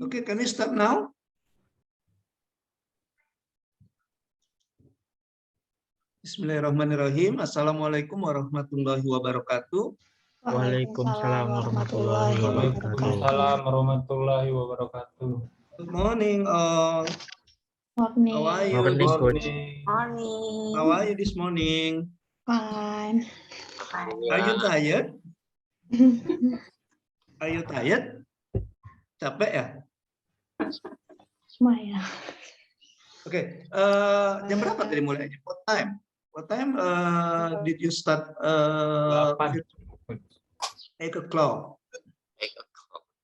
Okay, can we start now? Bismillahirrahmanirrahim. Assalamualaikum warahmatullahi wabarakatuh. Waalaikumsalam warahmatullahi wabarakatuh. Waalaikumsalam warahmatullahi wabarakatuh. Good morning all. Morning. How are you? Good Morning. morning. How are you this morning? Fine. Are you tired? Are you tired? Capek ya? Lumayan. Oke, jam berapa tadi mulainya? What time? What time did you start? 8 o'clock.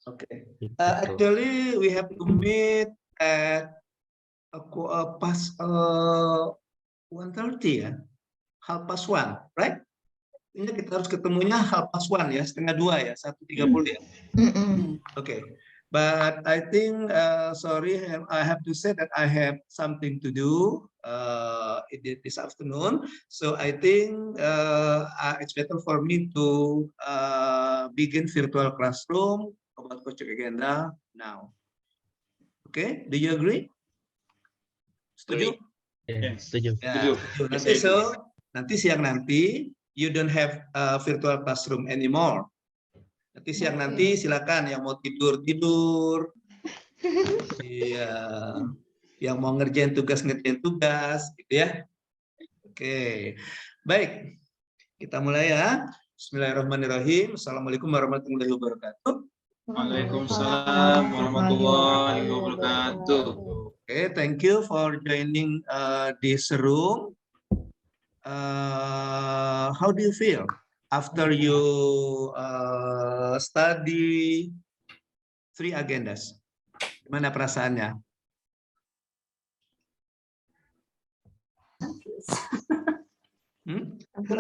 Okay. Actually, we have to meet at past 1:30 ya, 1:30, right? Ini kita harus ketemunya 1:30 ya, 1:30 ya, 1:30 ya. Okay. But I think, sorry, I have to say that I have something to do this afternoon. So I think it's better for me to begin virtual classroom about coaching agenda now. Okay, do you agree? Setuju? Ya, setuju. Ya, setuju. Nanti siang nanti you don't have virtual classroom anymore. Nanti siang nanti silakan yang mau tidur. Iya. Yang mau ngerjain tugas gitu ya. Oke. Baik. Kita mulai ya. Bismillahirrahmanirrahim. Assalamualaikum warahmatullahi wabarakatuh. Waalaikumsalam warahmatullahi wabarakatuh. Okay, thank you for joining this room. How do you feel after you study 3 agendas? Gimana perasaannya?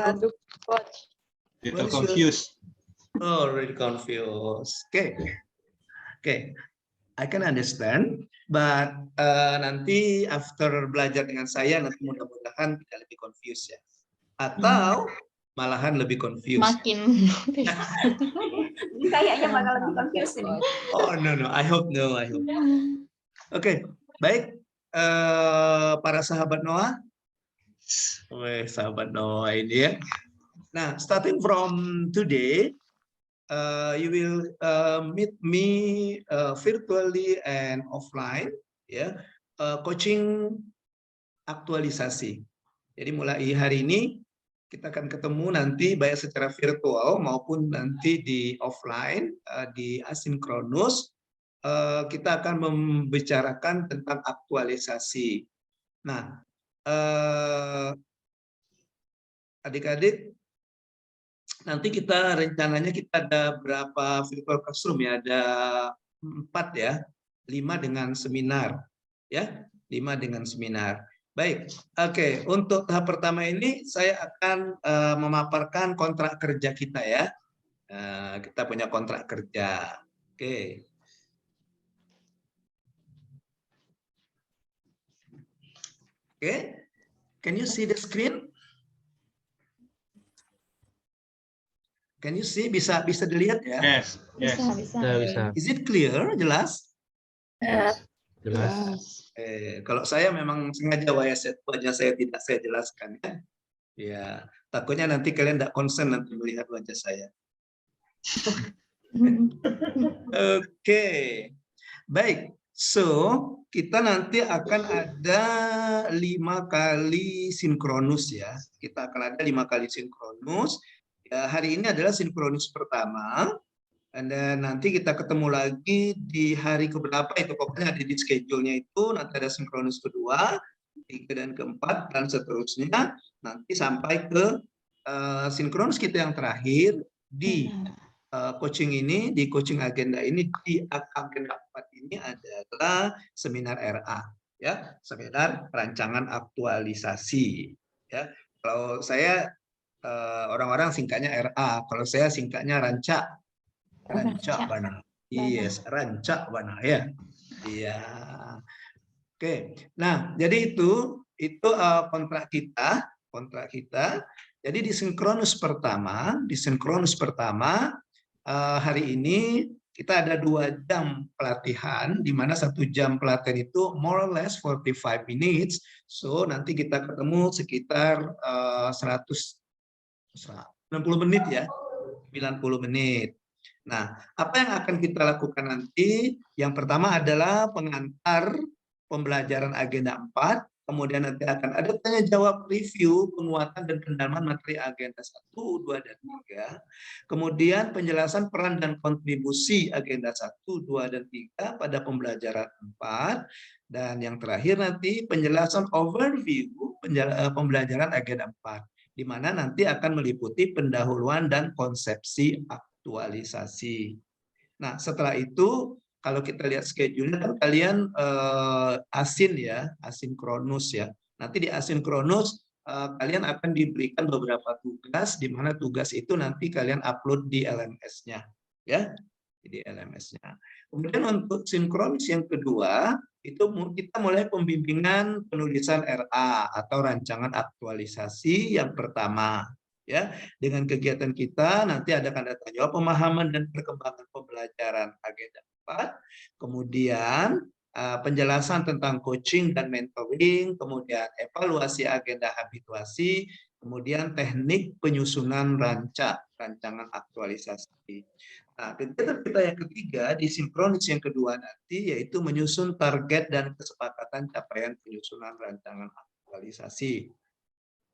Aduh, coach. Little confused. Oh, really confused. Okay. I can understand, but nanti after belajar dengan saya nanti mudah-mudahan tidak lebih confused ya, atau malahan lebih confused. Makin. Kayaknya bakal lebih confused ini. Oh no, I hope no. Oke, baik. Para sahabat Noah, sahabat Noah ini ya. Nah, starting from today, you will meet me virtually and offline, ya. Coaching aktualisasi. Jadi mulai hari ini kita akan ketemu nanti baik secara virtual maupun nanti di offline, di asinkronus. Kita akan membicarakan tentang aktualisasi. Nah, adik-adik, nanti kita rencananya kita ada berapa virtual classroom ya? Ada 4 ya, 5 dengan seminar ya, 5 dengan seminar. Baik, oke. Untuk tahap pertama ini saya akan memaparkan kontrak kerja kita ya. Kita punya kontrak kerja. Oke. Oke, can you see the screen? Can you see? Bisa dilihat ya? Yes. Bisa. Is it clear? Jelas? Jelas. Kalau saya memang sengaja wajah saya tidak saya jelaskan ya. Ya, takutnya nanti kalian tidak konsen nanti melihat wajah saya. Oke. Baik. So, kita nanti akan ada 5 kali sinkronus ya. Kita akan ada 5 kali sinkronus. Ya, hari ini adalah sinkronus pertama. Dan nanti kita ketemu lagi di hari keberapa itu, pokoknya ada di schedule-nya itu, nanti ada sinkronus kedua, 3 dan keempat, dan seterusnya, nanti sampai ke sinkronus kita yang terakhir di coaching ini, di coaching agenda ini, di agenda 4 ini adalah seminar RA, ya, seminar rancangan aktualisasi. Ya, kalau saya orang-orang singkatnya RA, kalau saya singkatnya rancak bana. Yes, rancak bana ya. Iya. Oke. Nah, jadi itu kontrak kita. Jadi di sinkronus pertama hari ini kita ada 2 jam pelatihan, di mana 1 jam pelatihan itu more or less 45 minutes. So nanti kita ketemu sekitar 90 menit ya, 90 menit. Nah, apa yang akan kita lakukan nanti? Yang pertama adalah pengantar pembelajaran agenda 4, kemudian nanti akan ada tanya jawab review, penguatan dan pendalaman materi agenda 1, 2, dan 3. Kemudian penjelasan peran dan kontribusi agenda 1, 2, dan 3 pada pembelajaran 4. Dan yang terakhir nanti penjelasan overview pembelajaran agenda 4, di mana nanti akan meliputi pendahuluan dan konsepsi aktualisasi. Nah, setelah itu kalau kita lihat schedule-nya kan kalian asinkronus ya. Nanti di asinkronus kalian akan diberikan beberapa tugas, di mana tugas itu nanti kalian upload di LMS-nya, ya, di LMS-nya. Kemudian untuk sinkronus yang kedua itu kita mulai pembimbingan penulisan RA atau rancangan aktualisasi yang pertama. Ya, dengan kegiatan kita nanti ada tanda jawab pemahaman dan perkembangan pembelajaran agenda 4, kemudian penjelasan tentang coaching dan mentoring, kemudian evaluasi agenda habituasi, kemudian teknik penyusunan rancangan aktualisasi. Nah, kegiatan kita yang ketiga di sinkronis yang kedua nanti yaitu menyusun target dan kesepakatan capaian penyusunan rancangan aktualisasi.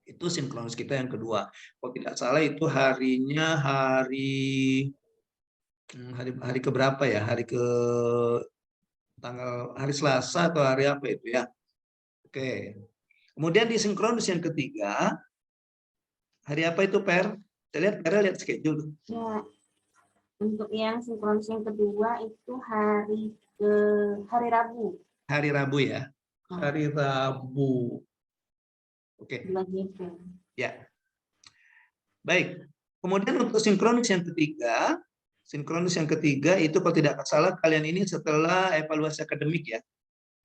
Itu sinkronus kita yang kedua. Kalau tidak salah itu harinya hari keberapa ya? Hari Selasa atau hari apa itu ya? Oke. Kemudian di sinkronus yang ketiga, hari apa itu Per? Saya lihat schedule. Ya, untuk yang sinkronus yang kedua itu hari Rabu. Hari Rabu ya. Hari Rabu. Oke. Ya. Baik. Kemudian untuk sinkronus yang ketiga itu kalau tidak salah kalian ini setelah evaluasi akademik ya.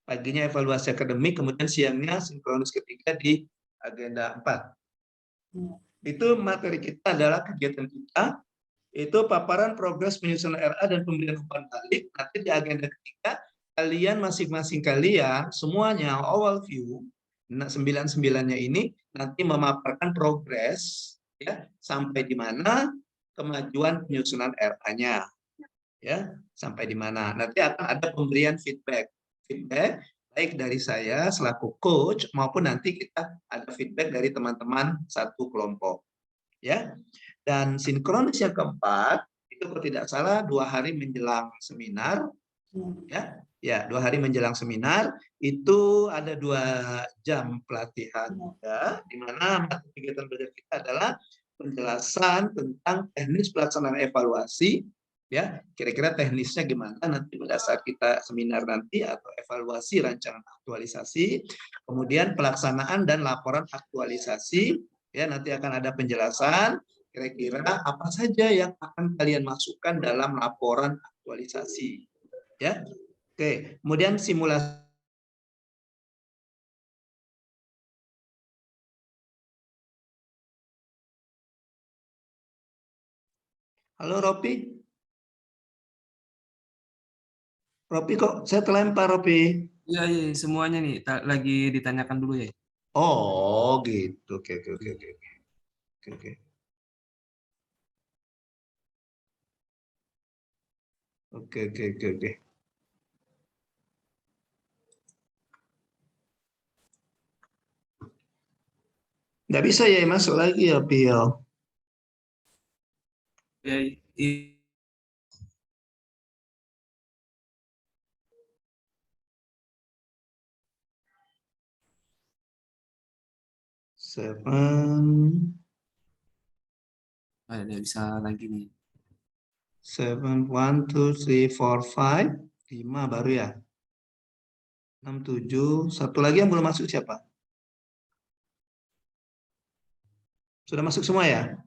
Paginya evaluasi akademik, kemudian siangnya sinkronus ketiga di agenda 4. Itu materi kita adalah kegiatan kita, itu paparan progres penyusunan RA dan pemberian umpan balik. Nanti di agenda ketiga, kalian masing-masing kalian, semuanya, overview, 9-9-nya ini nanti memaparkan progres ya sampai di mana kemajuan penyusunan RA-nya ya sampai di mana nanti akan ada pemberian feedback baik dari saya selaku coach maupun nanti kita ada feedback dari teman-teman satu kelompok ya. Dan sinkronus yang keempat itu kalau tidak salah 2 hari menjelang seminar ya 2 hari menjelang seminar itu ada 2 jam pelatihan ya, di mana kegiatan belajar kita adalah penjelasan tentang teknis pelaksanaan evaluasi ya, kira-kira teknisnya gimana nanti pada saat kita seminar nanti atau evaluasi rancangan aktualisasi, kemudian pelaksanaan dan laporan aktualisasi ya, nanti akan ada penjelasan kira-kira apa saja yang akan kalian masukkan dalam laporan aktualisasi ya. Oke, kemudian simulasi. Halo Ropi. Ropi kok saya terlempar Ropi. Iya, semuanya nih lagi ditanyakan dulu ya. Oh, gitu. Oke. Oke. Nggak bisa ya masuk lagi ya, Pio. Ya, ada bisa lagi nih. 7, 1, 2, 3, 4, 5. 5 baru ya. 6, 7. Satu lagi yang belum masuk siapa? Sudah masuk semua ya?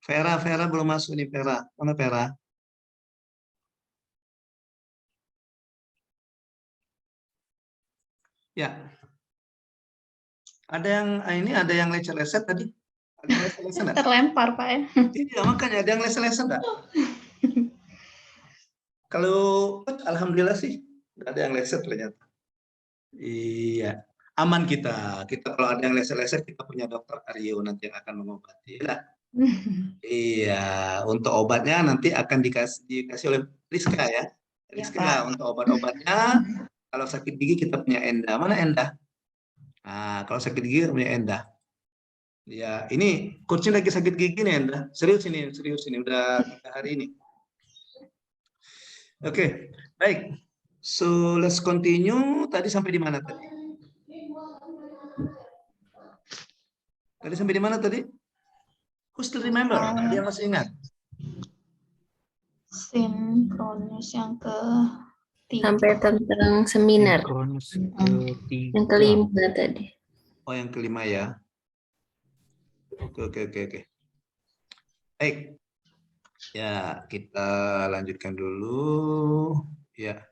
Vera belum masuk nih Vera. Mana Vera? Ya. Ada yang lecet-lecet tadi? Ada yang leset-leset nggak? Terlempar, Pak ya. Iya, makanya ada yang leset-leset nggak? Kalau alhamdulillah sih nggak ada yang leset ternyata. Iya, aman kita. Kita kalau ada yang leset-leset kita punya dokter Aryo nanti yang akan mengobati. Nah, iya, untuk obatnya nanti akan dikasih oleh Rizka ya. Rizka Pak. untuk obat-obatnya. Kalau sakit gigi kita punya Enda. Mana Enda? Nah, kalau sakit gigi kita punya Enda. Ya, ini coachnya lagi sakit gigi nih Enda. Serius ini udah 3 hari ini. Oke, baik. So let's continue. Tadi sampai di mana tadi? Tadi sampai di mana tadi? Who still remember? Ada yang masih ingat? Sinkronus yang ke Sampai tentang seminar. Sinkronus ketiga. Yang kelima tadi. Oh, yang kelima ya. Oke. Baik. Ya, kita lanjutkan dulu. Ya.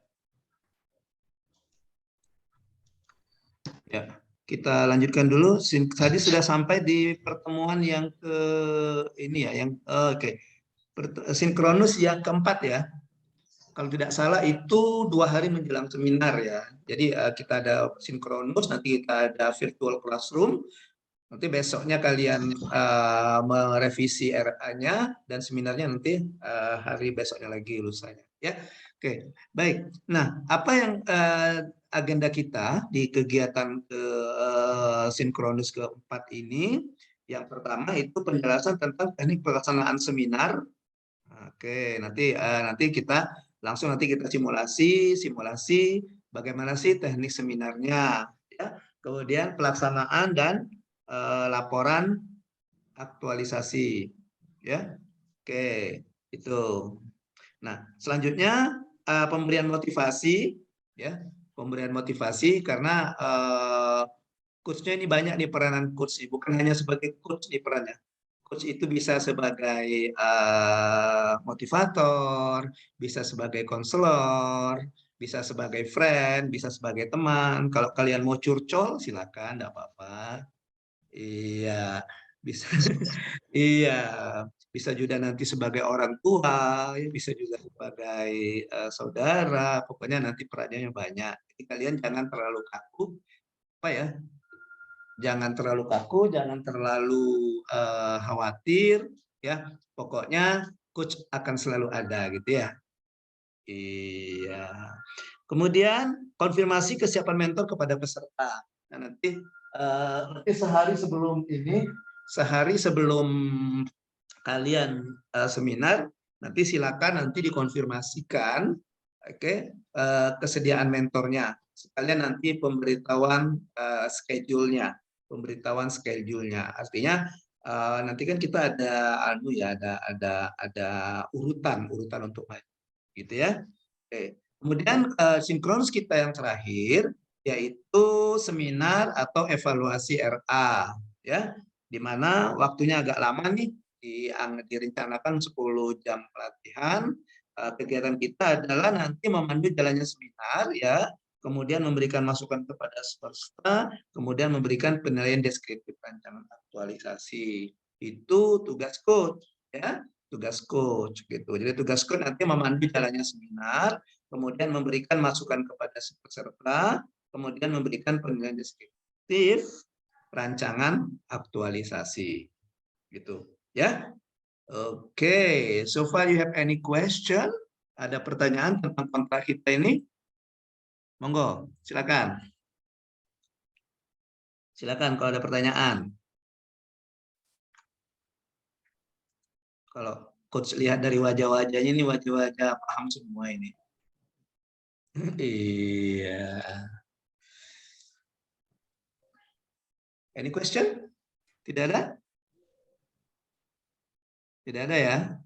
Ya, kita lanjutkan dulu. Tadi sudah sampai di pertemuan yang ke ini ya, yang oke. Sinkronus yang keempat ya. Kalau tidak salah itu 2 hari menjelang seminar ya. Jadi kita ada sinkronus, nanti kita ada virtual classroom. Nanti besoknya kalian merevisi RA-nya dan seminarnya nanti hari besoknya lagi lusanya ya. Oke, baik. Nah, apa yang agenda kita di kegiatan sinkronus keempat ini? Yang pertama itu penjelasan tentang teknik pelaksanaan seminar. Oke, nanti kita langsung kita simulasi bagaimana sih teknik seminarnya ya. Kemudian pelaksanaan dan laporan aktualisasi ya. Oke, itu. Nah, selanjutnya pemberian motivasi ya. Pemberian motivasi karena coachnya ini banyak nih peranan coach, bukan hanya sebagai coach nih perannya. Coach itu bisa sebagai motivator, bisa sebagai konselor, bisa sebagai friend, bisa sebagai teman. Kalau kalian mau curcol silakan, enggak apa-apa. Iya, bisa. Iya, bisa juga nanti sebagai orang tua, ya bisa juga sebagai saudara. Pokoknya nanti perannya banyak. Jadi kalian jangan terlalu kaku, apa ya? Jangan terlalu kaku, jangan terlalu khawatir, ya. Pokoknya coach akan selalu ada, gitu ya. Iya. Kemudian konfirmasi kesiapan mentor kepada peserta. Nah, nanti sehari sebelum kalian seminar, nanti silakan dikonfirmasikan, kesediaan mentornya. Sekalian nanti pemberitahuan schedule-nya. Artinya nanti kan kita ada urutan untuk maju, gitu ya. Oke. Kemudian sinkronus kita yang terakhir yaitu seminar atau evaluasi RA ya, di mana waktunya agak lama nih, direncanakan 10 jam pelatihan. Kegiatan kita adalah nanti memandu jalannya seminar ya, kemudian memberikan masukan kepada peserta, kemudian memberikan penilaian deskriptif rancangan aktualisasi. Itu tugas coach ya, tugas coach gitu. Jadi tugas coach nanti memandu jalannya seminar, kemudian memberikan masukan kepada peserta, kemudian memberikan penilaian deskriptif rancangan aktualisasi gitu ya. Oke, so far you have any question? Ada pertanyaan tentang kontrak kita ini? Monggo, silakan. Silakan kalau ada pertanyaan. Kalau coach lihat dari wajah-wajahnya ini wajah-wajah paham semua ini. Iya. Any question? Tidak ada? Tidak ada ya?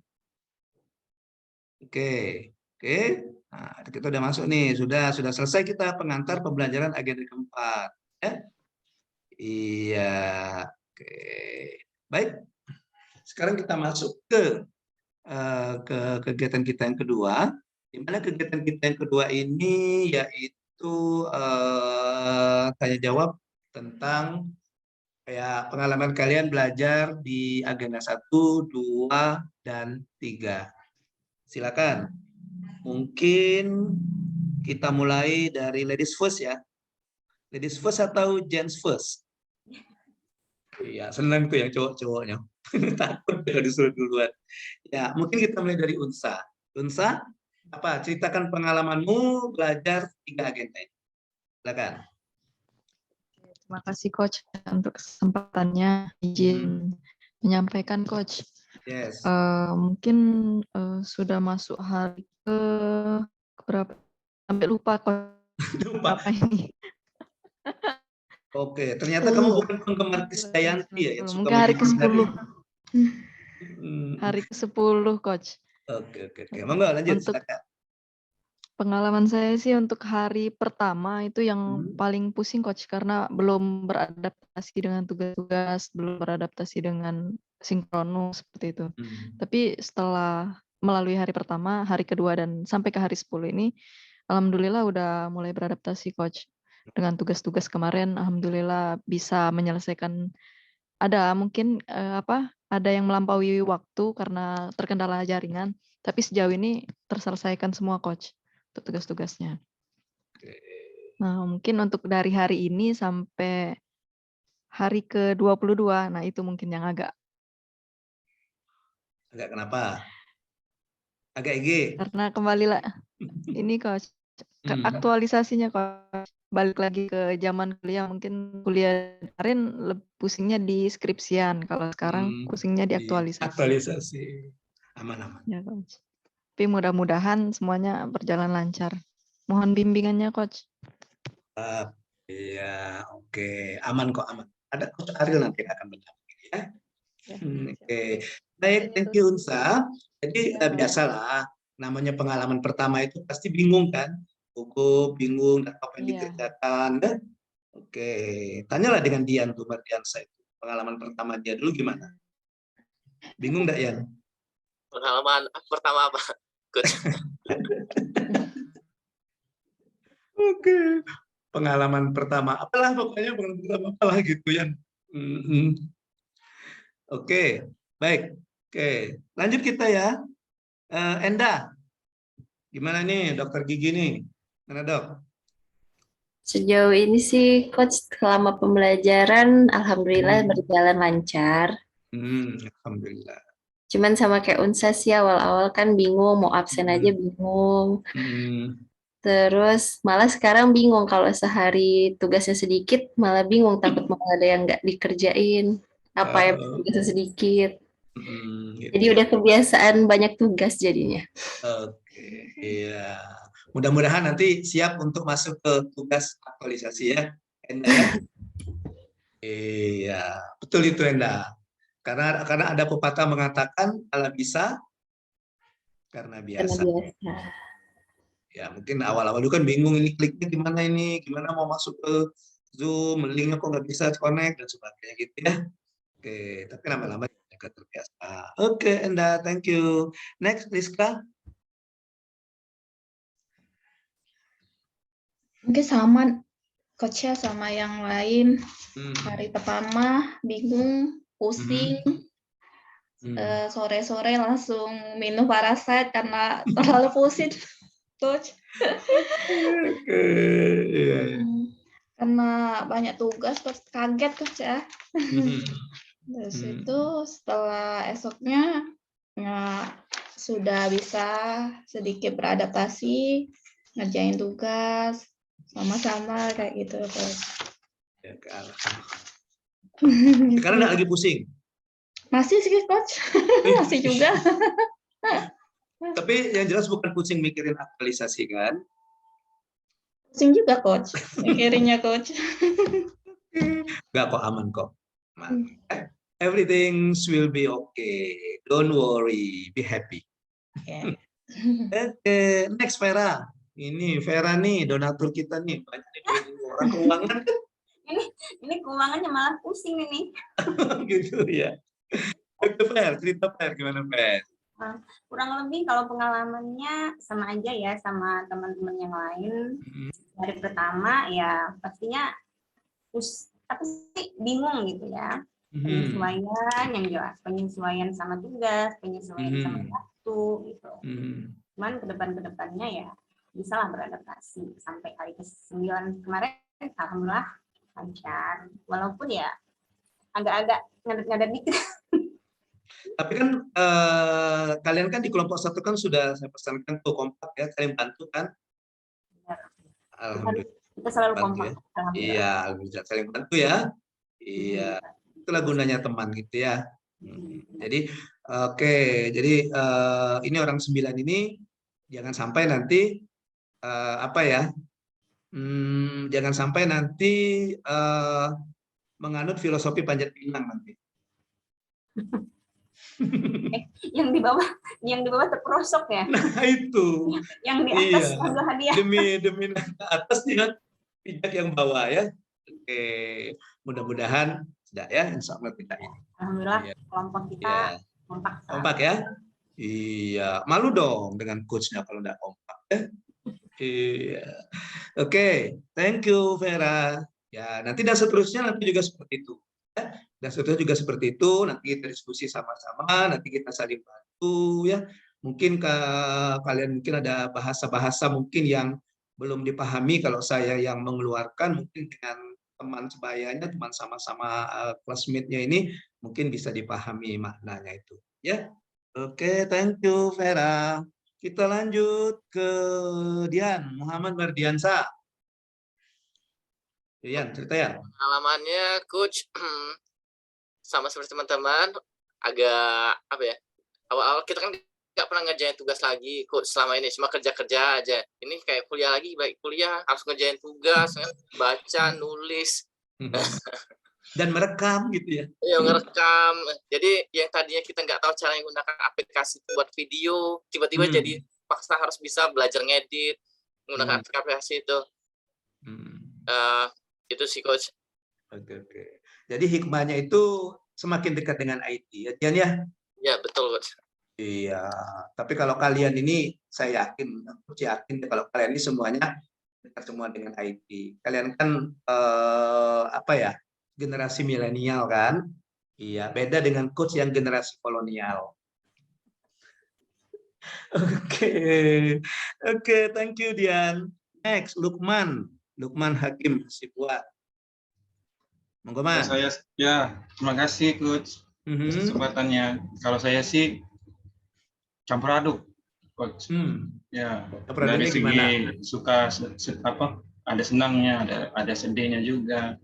Oke. Nah, kita udah masuk nih. Sudah selesai kita pengantar pembelajaran agenda keempat. Ya? Iya. Oke. Baik. Sekarang kita masuk ke kegiatan kita yang kedua. Di mana kegiatan kita yang kedua ini yaitu tanya jawab tentang Ya, pengalaman kalian belajar di agenda 1, 2, dan 3. Silakan. Mungkin kita mulai dari ladies first ya. Ladies first atau gents first? Iya, senang tuh yang cowok-cowoknya. Takut kalau disuruh duluan. Ya, mungkin kita mulai dari Unsa. Unsa, apa? Ceritakan pengalamanmu belajar 3 agenda ini. Silakan. Terima kasih Coach untuk kesempatannya izin menyampaikan Coach. Yes. Mungkin sudah masuk hari ke berapa? Sampai lupa Coach Lupa. apa ini. Oke, ternyata kamu bukan penggemar Krisdayanti ya, yang suka Mungkin hari ke-10. Hmm. Hari ke-10 Coach. Oke. Monggo lanjut, Untuk silakan. pengalaman saya sih untuk hari pertama itu yang paling pusing Coach karena belum beradaptasi dengan tugas-tugas, belum beradaptasi dengan sinkronus seperti itu. Tapi setelah melalui hari pertama, hari kedua dan sampai ke hari 10 ini alhamdulillah udah mulai beradaptasi Coach. Dengan tugas-tugas kemarin alhamdulillah bisa menyelesaikan, ada mungkin ada yang melampaui waktu karena terkendala jaringan, tapi sejauh ini terselesaikan semua Coach untuk tugas-tugasnya. Nah, mungkin untuk dari hari ini sampai hari ke-22, nah itu mungkin yang agak Kenapa? Agak IG. Karena kembali lah ini Coach, aktualisasinya Coach, balik lagi ke zaman kuliah, mungkin kuliah kemarin pusingnya di skripsian, kalau sekarang pusingnya di aktualisasi. Aktualisasi. Aman-aman. Ya Coach. Tapi mudah-mudahan semuanya berjalan lancar. Mohon bimbingannya Coach. Iya, oke. Aman kok, aman. Ada Coach Ariel nanti akan mendampingi ya. Oke. Baik, thank you Unsa. Jadi biasalah, namanya pengalaman pertama itu pasti bingung kan? Gugup, bingung, dan apa yang dikerjakan. Kan? Oke, tanyalah dengan Dian tuh, Mardiansa itu. Pengalaman pertama dia dulu gimana? Bingung nggak Yan? Pengalaman pertama apa? Coach? Oke. Pengalaman pertama, apalah pokoknya pengalaman pertama apalah gitu Yan. Oke, baik. Oke, lanjut kita ya. Enda, gimana nih dokter gigi nih? Mana dok? Sejauh ini sih Coach selama pembelajaran alhamdulillah berjalan lancar. Alhamdulillah. Cuman sama kayak Unsa sih awal-awal kan bingung mau absen aja bingung. Terus malah sekarang bingung kalau sehari tugasnya sedikit malah bingung takut malah ada yang nggak dikerjain. Apa yang tugasnya sedikit. Gitu. Jadi udah kebiasaan banyak tugas jadinya. Oke, iya. Mudah-mudahan nanti siap untuk masuk ke tugas aktualisasi ya, Enda ya. Iya, betul itu Enda. Karena ada pepatah mengatakan kalau bisa karena biasa. Ya mungkin awal-awal dulu kan bingung ini kliknya gimana ini, gimana mau masuk ke Zoom, linknya kok nggak bisa connect dan sebagainya gitu ya. Oke, tapi lama-lama juga terbiasa. Oke, Enda, thank you. Next, Rizka. Mungkin sama coachnya sama yang lain. Hari pertama bingung, pusing. Sore-sore langsung minum Parasite karena terlalu pusing, coach. Karena banyak tugas, terus kaget coach ya. Terus itu setelah esoknya sudah bisa sedikit beradaptasi, ngerjain tugas sama-sama kayak gitu terus. Sekarang nggak lagi pusing? Masih sih coach, masih juga. Tapi yang jelas bukan pusing mikirin aktualisasi kan? Pusing juga coach, mikirinnya coach. Nggak kok, aman kok. Everything will be okay. Don't worry, be happy. Oke, next Vera. Ini Vera nih, donatur kita nih. Banyak orang keuangan kan? Ini keuangannya malah pusing ini. Gitu ya. Oke, Fer, cerita Fer, gimana Fer? Kurang lebih kalau pengalamannya sama aja ya sama teman-teman yang lain. Hari pertama ya pastinya apa sih bingung gitu ya. Penyesuaian yang jelas, penyesuaian sama tugas, penyesuaian sama waktu gitu. Cuman kedepannya ya bisa lah beradaptasi sampai kali ke-9 kemarin, alhamdulillah lancar. Walaupun ya agak-agak ngadet-ngadet dikit. Tapi kan kalian kan di kelompok 1 kan sudah saya pesankan tuh kompak ya, saling bantu kan? Alhamdulillah. Kita selalu Bantu kompak. ya. Alhamdulillah. Iya, bisa saling bantu ya. Iya, itulah gunanya teman gitu ya. Jadi oke, jadi ini orang 9 ini jangan sampai nanti apa ya? Jangan sampai nanti menganut filosofi panjat pinang nanti. Yang di bawah terperosok ya. Nah itu. Yang di atas ambil hadiah. Demi ke atas dia pijak yang bawah ya. Oke, mudah-mudahan tidak ya, insya Allah tidak ini. Alhamdulillah kelompok kita kompak ya. Iya, malu dong dengan coachnya kalau tidak kompak ya. Iya. Oke, thank you Vera. Ya, nanti dan seterusnya nanti juga seperti itu. Ya. Dan seterusnya juga seperti itu. Nanti kita diskusi sama-sama. Nanti kita saling bantu ya. Mungkin kalian mungkin ada bahasa-bahasa mungkin yang belum dipahami kalau saya yang mengeluarkan, mungkin dengan teman sebayanya, teman sama-sama classmate-nya ini mungkin bisa dipahami maknanya itu. Ya, oke, thank you Vera. Kita lanjut ke Dian, Muhammad Mardiansa. Dian, cerita ya. Pengalamannya coach sama seperti teman-teman agak apa ya? Awal-awal kita kan nggak pernah ngerjain tugas lagi coach selama ini, cuma kerja-kerja aja. Ini kayak kuliah lagi, baik kuliah harus ngerjain tugas, baca, nulis. Dan merekam gitu ya. Iya, ngerekam. Jadi yang tadinya kita nggak tahu cara menggunakan aplikasi buat video, tiba-tiba jadi paksa harus bisa belajar ngedit, menggunakan aplikasi itu. Itu sih coach. Oke. Jadi hikmahnya itu semakin dekat dengan IT ya Dian ya? Ya betul coach. Iya, tapi kalau kalian ini saya yakin kalau kalian ini semuanya dekat semua dengan IT. Kalian kan apa ya? Generasi milenial kan? Iya, beda dengan coach yang generasi kolonial. Oke, thank you Dian. Next, Lukman Hakim Sibuat. Monggo Mas. Terima kasih coach kesempatannya. Kalau saya sih campur aduk coach. Ya, dari segi gimana? Suka ada senangnya, ada sedihnya juga.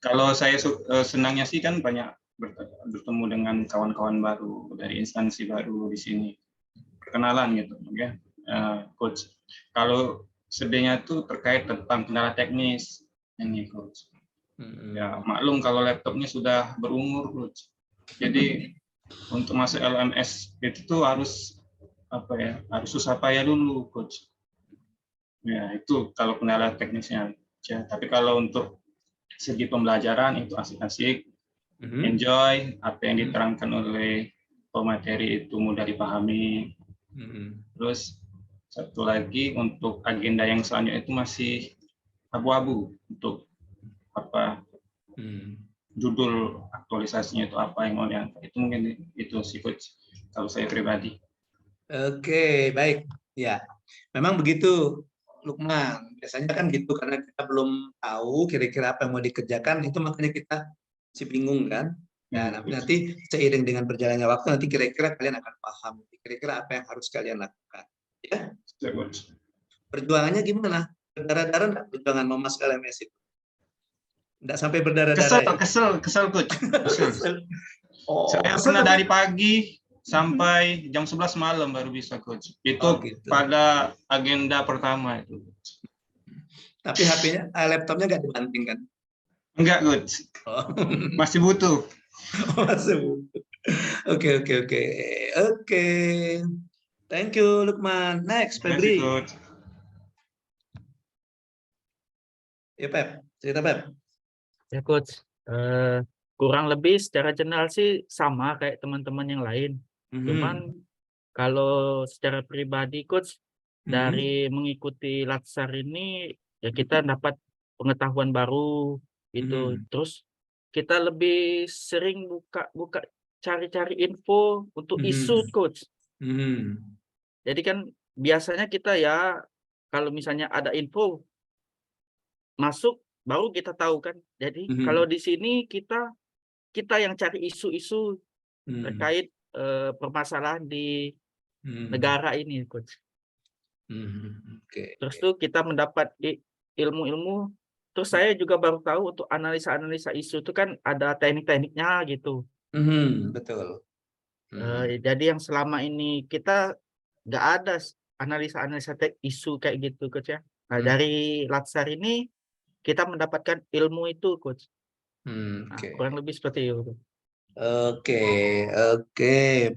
Kalau saya senangnya sih kan banyak bertemu dengan kawan-kawan baru dari instansi baru di sini, perkenalan gitu, ya, coach. Kalau sedihnya itu terkait tentang kendala teknis ini, coach. Ya maklum kalau laptopnya sudah berumur, coach. Jadi untuk masuk LMS itu tuh harus apa ya? Harus susah payah dulu, coach. Ya itu kalau kendala teknisnya. Ya, tapi kalau untuk segi pembelajaran itu asik-asik, enjoy, apa yang diterangkan oleh pemateri itu mudah dipahami. Terus satu lagi untuk agenda yang selanjutnya itu masih abu-abu untuk apa judul aktualisasinya itu apa yang mau diangkat. Itu mungkin itu sih coach kalau saya pribadi. Oke, baik. Ya, memang begitu Lukman. Biasanya kan gitu karena kita belum tahu kira-kira apa yang mau dikerjakan, itu makanya kita masih bingung kan. Nah, nanti seiring dengan berjalannya waktu nanti kira-kira kalian akan paham kira-kira apa yang harus kalian lakukan. Ya. Perjuangannya gimana? Berdarah-darah enggak perjuangan mau masuk LMS itu? Enggak sampai berdarah-darah. Kesel coach. Kesel. Saya pernah dari pagi sampai jam 11 malam baru bisa coach. Itu gitu. Pada agenda pertama itu. Tapi HP-nya, laptopnya nggak dibanting kan? Enggak coach. Masih butuh. Masih butuh. Oke. Thank you Lukman. Next, Febri. Ya Pep, cerita Pep. Ya coach, kurang lebih secara general sih sama kayak teman-teman yang lain. Cuman kalau secara pribadi coach dari mengikuti Latsar ini ya kita dapat pengetahuan baru gitu. Terus kita lebih sering buka cari-cari info untuk isu, Coach. Jadi kan biasanya kita ya kalau misalnya ada info masuk baru kita tahu kan. Jadi kalau di sini kita yang cari isu-isu terkait permasalahan di negara ini, Coach. Terus tuh kita mendapat ilmu-ilmu. Terus saya juga baru tahu untuk analisa-analisa isu itu kan ada teknik-tekniknya gitu. Betul. Jadi yang selama ini kita nggak ada analisa-analisa isu kayak gitu, Coach ya. Nah, dari Latsar ini kita mendapatkan ilmu itu, Coach. Nah, kurang lebih seperti itu. Oke,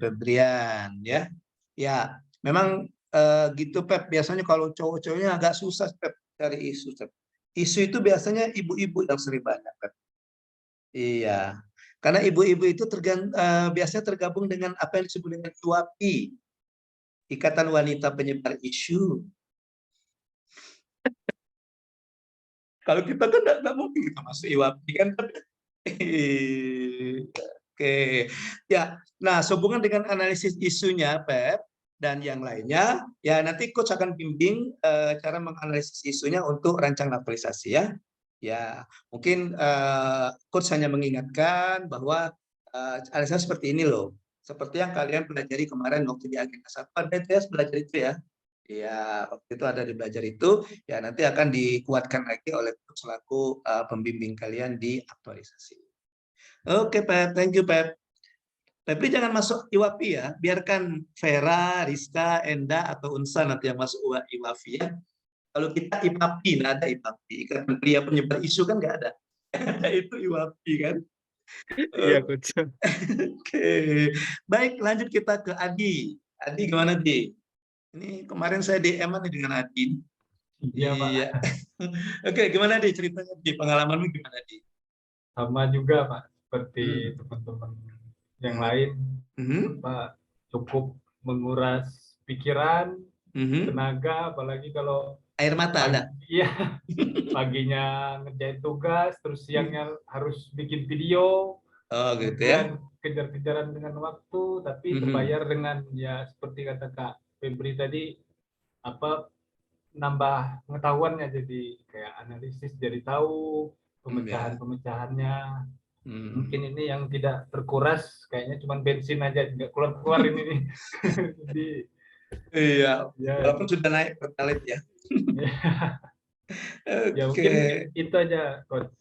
Febrian ya. Ya, memang gitu Pep. Biasanya kalau cowok-cowoknya agak susah Pep cari isu. Pep. Isu itu biasanya ibu-ibu yang sering banyak Pep. Iya, karena ibu-ibu itu biasanya tergabung dengan apa yang disebut dengan IWAPI, Ikatan Wanita Penyebar Isu. Kalau kita kan nggak mungkin kita masuk IWAPI kan. Oke, ya. Nah, sehubungan dengan analisis isunya, Pep, dan yang lainnya, ya nanti coach akan bimbing cara menganalisis isunya untuk rancang naturalisasi ya. Ya, mungkin coach hanya mengingatkan bahwa analisis seperti ini loh. Seperti yang kalian pelajari kemarin waktu di agenda 1, BTS belajar itu ya. Ya, waktu itu ada di belajar itu, ya nanti akan dikuatkan lagi oleh coach selaku pembimbing kalian di aktualisasi. Oke, Pep, thank you, Pep. Tapi jangan masuk IWAPI ya, biarkan Vera, Rizka, Enda, atau Unsa nanti yang masuk IWAPI ya. Kalau kita IPAPI, nggak ada IPAPI. Ikatan Pria Penyebar Isu kan nggak ada. Itu IWAPI kan. Iya, Coach. Oke, baik lanjut kita ke Adi. Adi gimana, Di? Ini kemarin saya DM nih dengan Adi. Iya, Pak. Iya. Oke, gimana, Di, ceritanya, Di? Pengalamanmu gimana, Di? Sama juga, Pak. Seperti teman-teman yang lain, Pak, cukup menguras pikiran, tenaga, apalagi kalau air mata ada. Iya, paginya ngerjain tugas, terus siangnya harus bikin video. Oh, gitu ya. Kejar-kejaran dengan waktu, tapi terbayar dengan ya seperti kata Kak Febri tadi, apa nambah pengetahuannya, jadi kayak analisis, jadi tahu pemecahan-pemecahannya. Mungkin ini yang tidak terkuras, kayaknya cuma bensin aja, nggak keluar-keluar ini nih. Jadi, iya, walaupun sudah naik pertalite ya. Ya mungkin itu aja, Coach.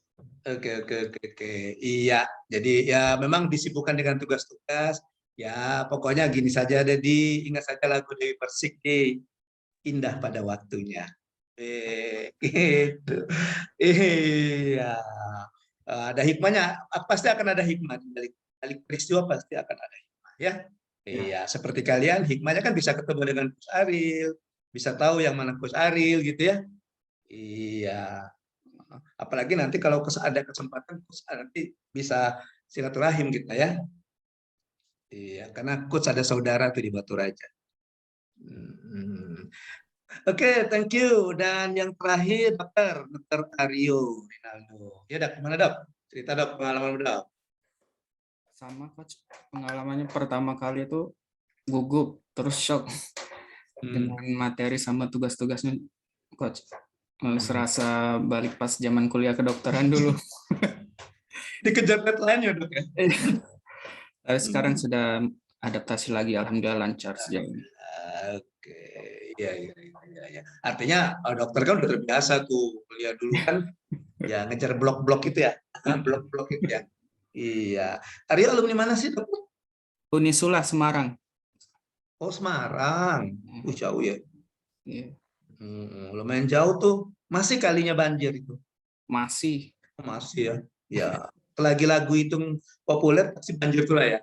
Oke. Iya, jadi ya memang disibukkan dengan tugas-tugas. Ya, pokoknya gini saja, Dedi. Ingat saja lagu Dewi Persik, di indah pada waktunya. Gitu. Iya. Ada hikmahnya, pasti akan ada hikmah di balik peristiwa, pasti akan ada hikmah ya. Iya, seperti kalian hikmahnya kan bisa ketemu dengan Coach Ariel, bisa tahu yang mana Coach Ariel gitu ya. Iya. Apalagi nanti kalau ada kesempatan nanti bisa silaturahim kita ya. Iya, karena Coach ada saudara tuh di Batu Raja. Oke, thank you. Dan yang terakhir, Dr. Aryo Rinaldo. Ya, Dok, gimana, Dok? Cerita, Dok, pengalaman, Dok. Sama, Coach. Pengalamannya pertama kali itu gugup, terus shock dengan materi sama tugas-tugasnya, Coach. Serasa balik pas zaman kuliah kedokteran dulu. Dikejar deadline ya, Dok ya? Tapi sekarang sudah adaptasi lagi, alhamdulillah lancar sejauh ini. Oke, iya. Artinya dokter kan udah terbiasa tuh kuliah dulu kan, ya ngejar blok-blok itu ya, blok-blok itu ya. Iya. Aryo alumni mana sih, Dok? Unisula Semarang. Oh, Semarang. Jauh ya. Iya. Lumayan jauh tuh. Masih kalinya banjir itu? Masih ya. Ya. Selagi lagu itu populer pasti banjir tuh lah ya.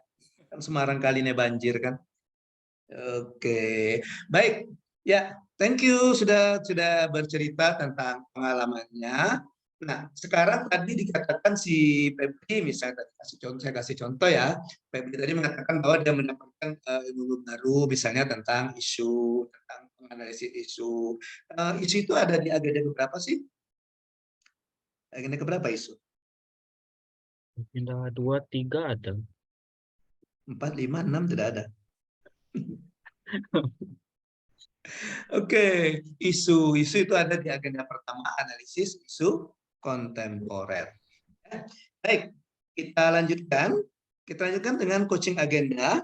Kan Semarang kalinya banjir kan. Oke. Baik. Ya, thank you sudah bercerita tentang pengalamannya. Nah, sekarang tadi dikatakan si Febri, misalnya saya kasih contoh ya. Febri tadi mengatakan bahwa dia mendapatkan ilmu baru, misalnya tentang isu, tentang menganalisis isu. Isu itu ada di agenda berapa sih? Agenda keberapa isu? Agenda 2, 3 ada. 4, 5, 6 tidak ada. Oke, isu itu ada di agenda pertama, analisis isu kontemporer. Baik, kita lanjutkan. Kita lanjutkan dengan coaching agenda.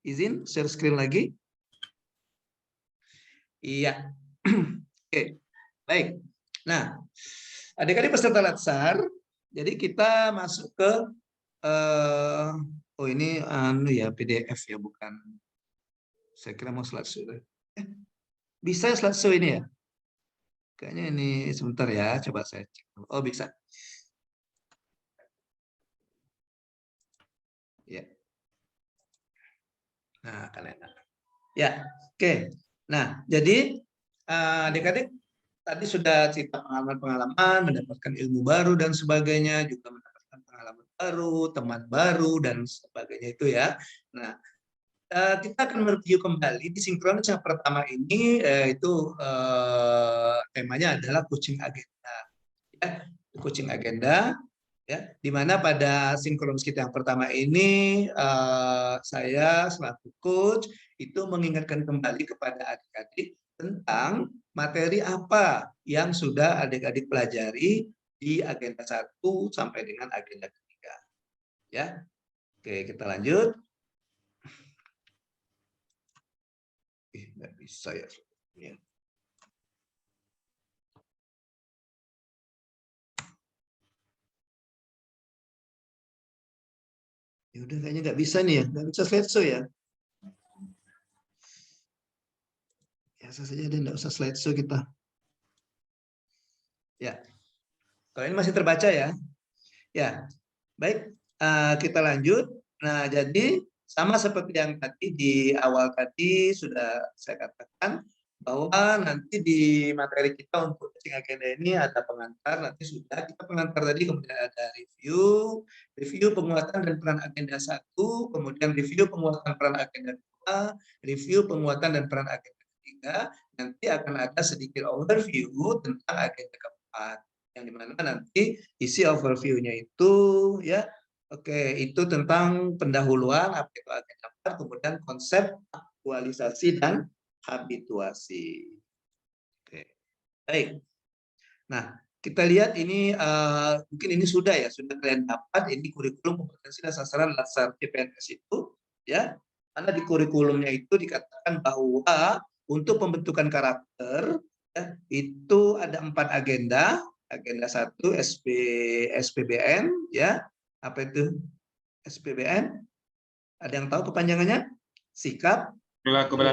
Izin share screen lagi. Iya. Oke, baik. Nah, adik-adik peserta Latsar, jadi kita masuk ke oh ini ya PDF ya, bukan. Saya kira mau slideshow. Bisa slideshow ini ya? Kayaknya ini sebentar ya, coba saya cek. Oh, bisa. Ya. Nah, kalian. Ya, oke. Nah, jadi adik-adik tadi sudah cerita pengalaman-pengalaman, mendapatkan ilmu baru dan sebagainya, juga mendapatkan pengalaman baru, teman baru dan sebagainya itu ya. Nah, kita akan mereview kembali di sinkronis yang pertama ini, itu temanya adalah coaching agenda. Ya, coaching agenda. Ya, di mana pada sinkronis kita yang pertama ini saya selaku coach itu mengingatkan kembali kepada adik-adik tentang materi apa yang sudah adik-adik pelajari di agenda 1 sampai dengan agenda ketiga. Ya, oke, kita lanjut. Nggak bisa ya. Ya udah, kayaknya nggak bisa nih ya, nggak bisa slideshow ya. Biasa saja deh, nggak usah slideshow kita. Ya, kalau ini masih terbaca ya. Ya, baik, kita lanjut. Nah, jadi sama seperti yang tadi di awal tadi sudah saya katakan bahwa nanti di materi kita untuk coaching agenda ini ada pengantar, nanti sudah kita pengantar tadi, kemudian ada review penguatan dan peran agenda 1, kemudian review penguatan peran agenda 2, review penguatan dan peran agenda 3, nanti akan ada sedikit overview tentang agenda keempat, yang dimana nanti isi overview-nya itu ya, oke, itu tentang pendahuluan apa itu agenda 4, kemudian konsep aktualisasi dan habituasi. Oke, baik. Nah, kita lihat ini mungkin ini sudah kalian dapat ini kurikulum kompetensi dan sasaran Latsar CPNS itu ya. Karena di kurikulumnya itu dikatakan bahwa untuk pembentukan karakter ya, itu ada 4 agenda. Agenda 1 SPBN ya. Apa itu SPBN? Ada yang tahu kepanjangannya? Sikap perilaku bela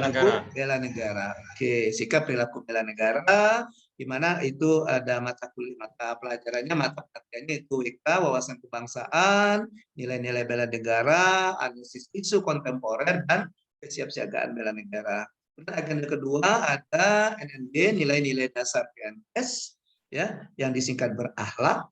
negara. Oke, sikap perilaku bela negara, di mana itu ada mata pelajarannya, mata pelatihannya itu WK, wawasan kebangsaan, nilai-nilai bela negara, analisis isu kontemporer, dan kesiapsiagaan bela negara. Kemudian agenda kedua ada NNB, nilai-nilai dasar PNS, ya, yang disingkat berakhlak.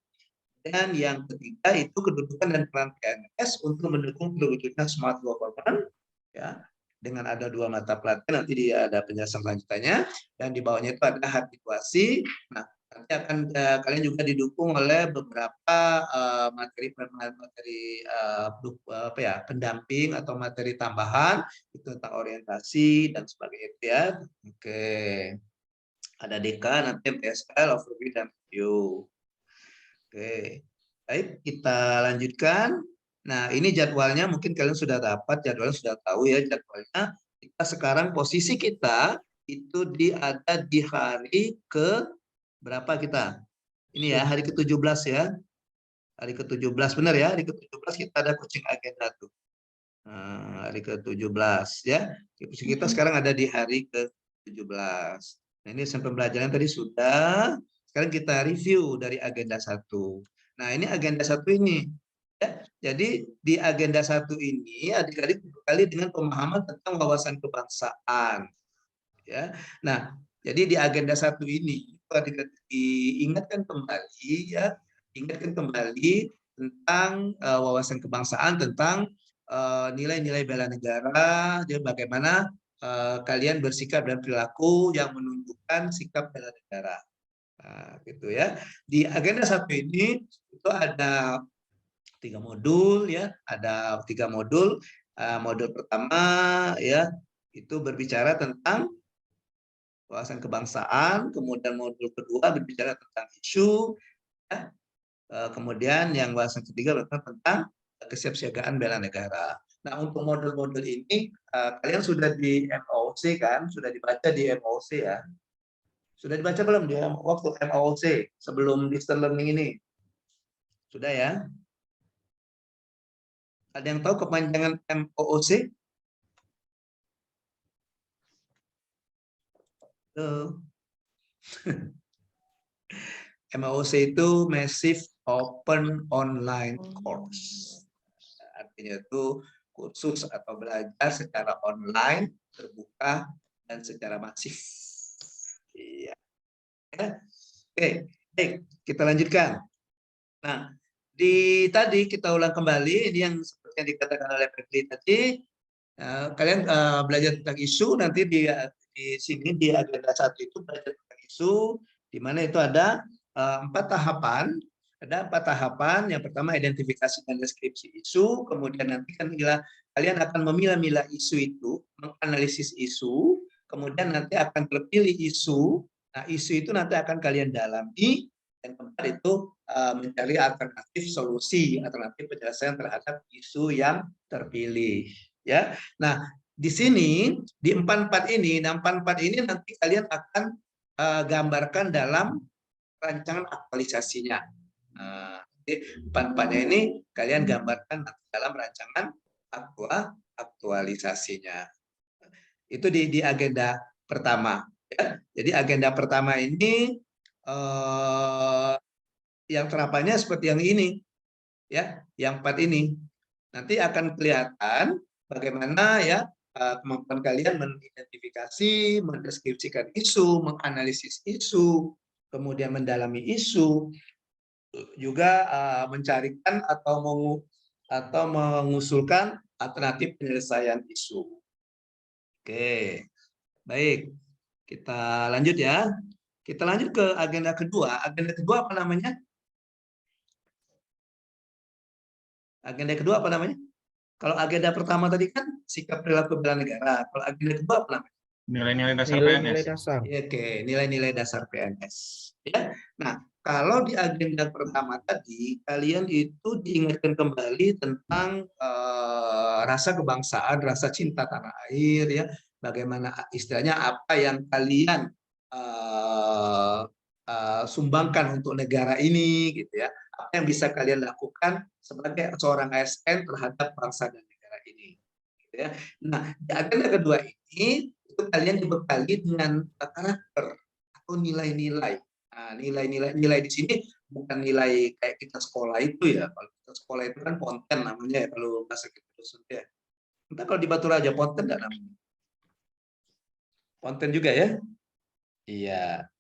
Dan yang ketiga itu kedudukan dan peran PNS untuk mendukung terwujudnya smart government, ya, dengan ada 2 mata pelatihan, nanti dia ada penjelasan lanjutannya, dan di bawahnya itu ada habituasi. Nah, nanti akan kalian juga didukung oleh beberapa materi pendamping atau materi tambahan itu tentang orientasi dan sebagainya itu ya. Oke, ada DK, nanti MTSL, overview dan review. Oke, baik, kita lanjutkan. Nah, ini jadwalnya mungkin kalian sudah dapat, jadwalnya sudah tahu ya jadwalnya. Kita sekarang posisi kita itu ada di hari ke berapa kita? Ini ya, hari ke-17 ya. Hari ke-17, benar ya? Hari ke-17 kita ada coaching agenda tuh. Nah, hari ke-17 ya. Kita sekarang ada di hari ke-17. Nah, ini sampai pembelajaran tadi sudah. Sekarang kita review dari agenda 1. Nah, ini agenda 1 ini. Ya, jadi di agenda 1 ini adik-adik bekali dengan pemahaman tentang wawasan kebangsaan. Ya. Nah, jadi di agenda 1 ini adik-adik diingatkan kembali ya, ingatkan kembali tentang wawasan kebangsaan, tentang nilai-nilai bela negara, jadi bagaimana kalian bersikap dan perilaku yang menunjukkan sikap bela negara. Nah, gitu ya. Di agenda 1 ini itu ada 3 modul ya, ada 3 modul. Modul pertama ya itu berbicara tentang wawasan kebangsaan, kemudian modul kedua berbicara tentang isu, ya. Kemudian yang wawasan ketiga berbicara tentang kesiapsiagaan bela negara. Nah, untuk modul-modul ini kalian sudah di MOOC kan, sudah dibaca di MOOC ya. Sudah dibaca belum dia waktu MOOC sebelum distance learning ini? Sudah ya? Ada yang tahu kepanjangan MOOC? MOOC itu Massive Open Online Course. Artinya itu kursus atau belajar secara online, terbuka, dan secara masif. Iya. Oke, baik, kita lanjutkan. Nah, tadi kita ulang kembali ini yang seperti yang dikatakan oleh Febri tadi. Kalian belajar tentang isu, nanti di sini di agenda 1 itu belajar tentang isu, di mana itu ada 4 tahapan. Ada 4 tahapan. Yang pertama identifikasi dan deskripsi isu, kemudian nanti kalian akan memilah-milah isu itu, menganalisis isu, kemudian nanti akan terpilih isu. Nah, isu itu nanti akan kalian dalami, dan keempat itu mencari alternatif solusi, alternatif penyelesaian terhadap isu yang terpilih. Ya, nah di sini di 4-4 ini, nanti kalian akan gambarkan dalam rancangan aktualisasinya. Jadi 4-4-nya ini kalian gambarkan dalam rancangan aktualisasinya. Itu di agenda pertama. Ya. Jadi agenda pertama ini yang terapannya seperti yang ini, ya, yang 4 ini. Nanti akan kelihatan bagaimana ya kemampuan kalian mengidentifikasi, mendeskripsikan isu, menganalisis isu, kemudian mendalami isu, juga mencarikan atau mengusulkan alternatif penyelesaian isu. Oke, baik. Kita lanjut ya. Kita lanjut ke agenda kedua. Agenda kedua apa namanya? Agenda kedua apa namanya? Kalau agenda pertama tadi kan sikap perilaku bela negara. Kalau agenda kedua apa namanya? Nilai-nilai dasar Nilai-nilai PNS. dasar. Oke, nilai-nilai dasar PNS. Ya. Nah, kalau di agenda pertama tadi kalian itu diingatkan kembali tentang rasa kebangsaan, rasa cinta tanah air, ya. Bagaimana istilahnya apa yang kalian sumbangkan untuk negara ini, gitu ya. Apa yang bisa kalian lakukan sebagai seorang ASN terhadap bangsa dan negara ini. Gitu ya. Nah, di agenda kedua ini itu kalian dibekali dengan karakter atau nilai-nilai. Nah, nilai di sini bukan nilai kayak kita sekolah itu ya. Kalau kita sekolah itu kan ponten namanya ya, kalau bahasa kita ya. Entah kalau di Batu Raja ponten enggak namanya? Ponten juga ya? Iya.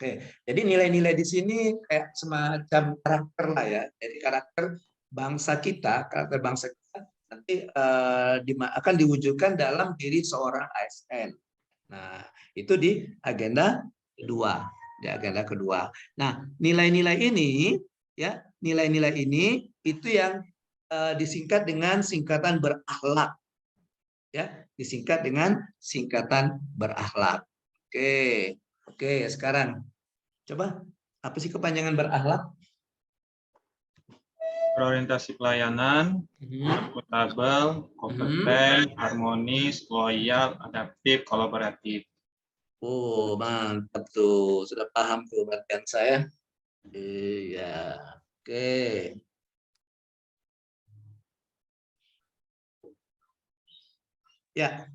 Oke, jadi nilai-nilai di sini kayak semacam karakter lah ya. Jadi karakter bangsa kita nanti akan diwujudkan dalam diri seorang ASN. Nah, itu di agenda kedua. Di agenda kedua. Nah, nilai-nilai ini ya, nilai-nilai ini itu yang disingkat dengan singkatan berakhlak. Ya, disingkat dengan singkatan berakhlak. Oke, sekarang coba apa sih kepanjangan berakhlak? Berorientasi pelayanan, akuntabel, kompeten, harmonis, loyal, adaptif, kolaboratif. Oh, mantap tuh. Sudah paham tuh pengertian saya. Iya. Oke. Ya.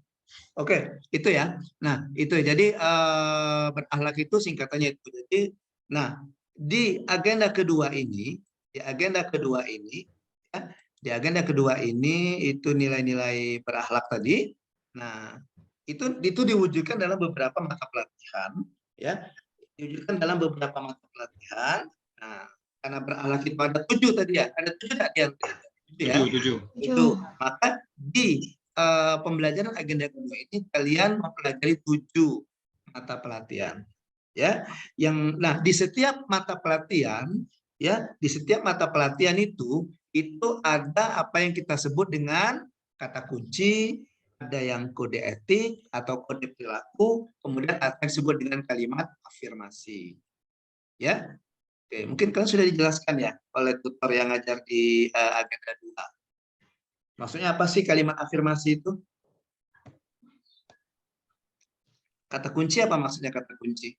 Oke, itu ya. Nah, itu jadi berakhlak itu singkatannya itu. Jadi, nah, di agenda kedua ini, ya, di agenda kedua ini itu nilai-nilai berakhlak tadi. Nah, itu diwujudkan dalam beberapa mata pelatihan, ya. Diwujudkan dalam beberapa mata pelatihan. Nah, karena berakhlak itu ada 7 tadi ya. Ada 7 enggak dia? 7. Itu. Maka di pembelajaran agenda kedua ini kalian mempelajari 7 mata pelatihan, ya. Nah, di setiap mata pelatihan, ya, di setiap mata pelatihan itu itu ada apa yang kita sebut dengan kata kunci, ada yang kode etik atau kode perilaku, kemudian ada yang disebut dengan kalimat afirmasi. Ya, oke, mungkin kalian sudah dijelaskan ya oleh tutor yang ngajar di agenda 2. Maksudnya apa sih kalimat afirmasi itu? Kata kunci apa maksudnya kata kunci?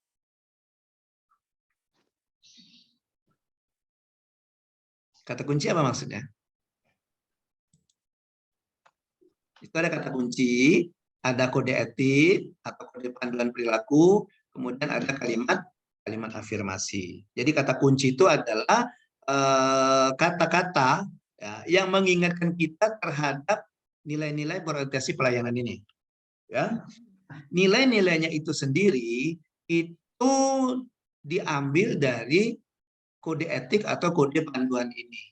Kata kunci apa maksudnya? Itu ada kata kunci, ada kode etik atau kode panduan perilaku, kemudian ada kalimat afirmasi. Jadi kata kunci itu adalah kata-kata yang mengingatkan kita terhadap nilai-nilai berorientasi pelayanan ini. Ya, nilai-nilainya itu sendiri itu diambil dari kode etik atau kode panduan ini.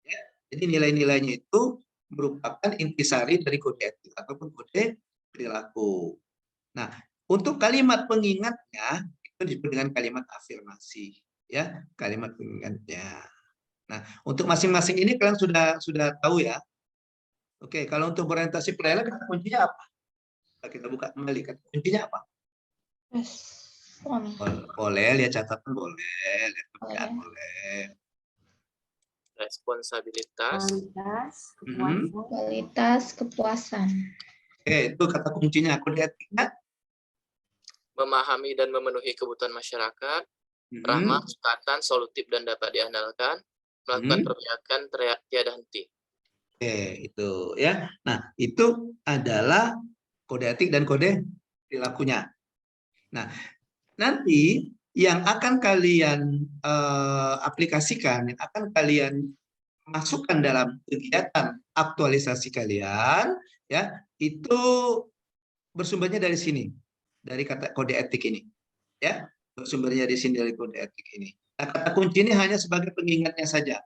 Ya, jadi nilai-nilainya itu merupakan intisari dari kode etik ataupun kode perilaku. Nah, untuk kalimat pengingatnya itu disebut dengan kalimat afirmasi, ya, kalimat pengingatnya. Nah, untuk masing-masing ini kalian sudah tahu ya. Oke, kalau untuk berorientasi pelayanan kata kuncinya apa? Kita buka kembali, kata kuncinya apa? Boleh, lihat catatan boleh, lihat pekerjaan boleh. Responsabilitas, kualitas, kepuasan. Oke, itu kata kuncinya. Kode etiknya? Memahami dan memenuhi kebutuhan masyarakat, ramah, cekatan, solutif dan dapat diandalkan, melakukan perbajakan tiada henti. Oke, itu ya. Nah, itu adalah kode etik dan kode perilakunya. Nah, nanti yang akan kalian aplikasikan, yang akan kalian masukkan dalam kegiatan aktualisasi kalian, ya, itu bersumbernya dari sini, dari kata kode etik ini, ya, bersumbernya di sini dari kode etik ini. Nah, kata kunci ini hanya sebagai pengingatnya saja,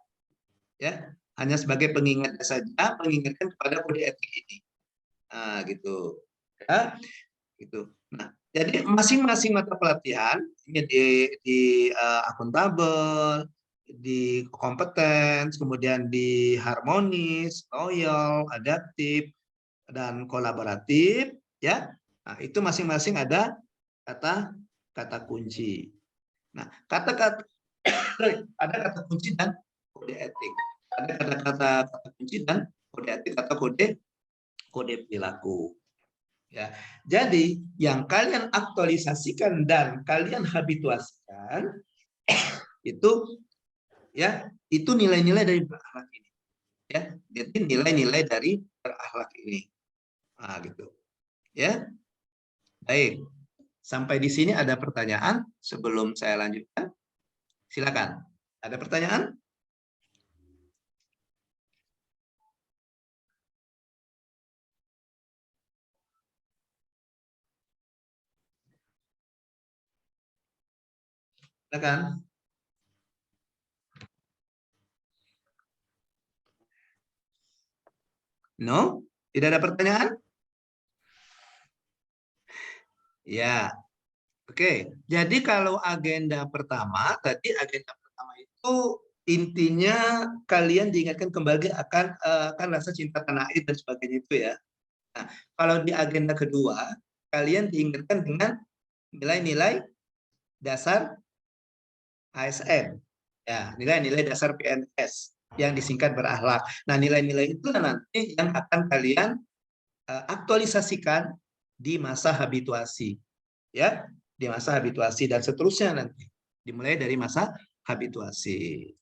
ya, hanya sebagai pengingatnya saja, mengingatkan kepada kode etik ini. Nah, gitu, ya, gitu. Nah, jadi masing-masing mata pelatihan di akuntabel, di kompeten, kemudian di harmonis, loyal, adaptif, dan kolaboratif, ya. Nah, itu masing-masing ada kata kunci. Nah, kata-kata ada kata kunci dan kode etik. Ada kata-kata kunci dan kode etik atau kode perilaku. Ya, jadi yang kalian aktualisasikan dan kalian habituasikan itu, ya, itu nilai-nilai dari berakhlak ini, ya, jadi nilai-nilai dari berakhlak ini, nah, gitu, ya. Baik, sampai di sini ada pertanyaan sebelum saya lanjutkan? Silakan, ada pertanyaan? Silakan. No? Tidak ada pertanyaan? Ya. Oke. Jadi kalau agenda pertama, tadi agenda pertama itu intinya kalian diingatkan kembali akan rasa cinta tanah air dan sebagainya itu ya. Nah, kalau di agenda kedua, kalian diingatkan dengan nilai-nilai dasar ASN. Ya, nilai-nilai dasar PNS yang disingkat berakhlak. Nah, nilai-nilai itu nanti yang akan kalian aktualisasikan di masa habituasi. Ya, di masa habituasi dan seterusnya nanti. Dimulai dari masa habituasi.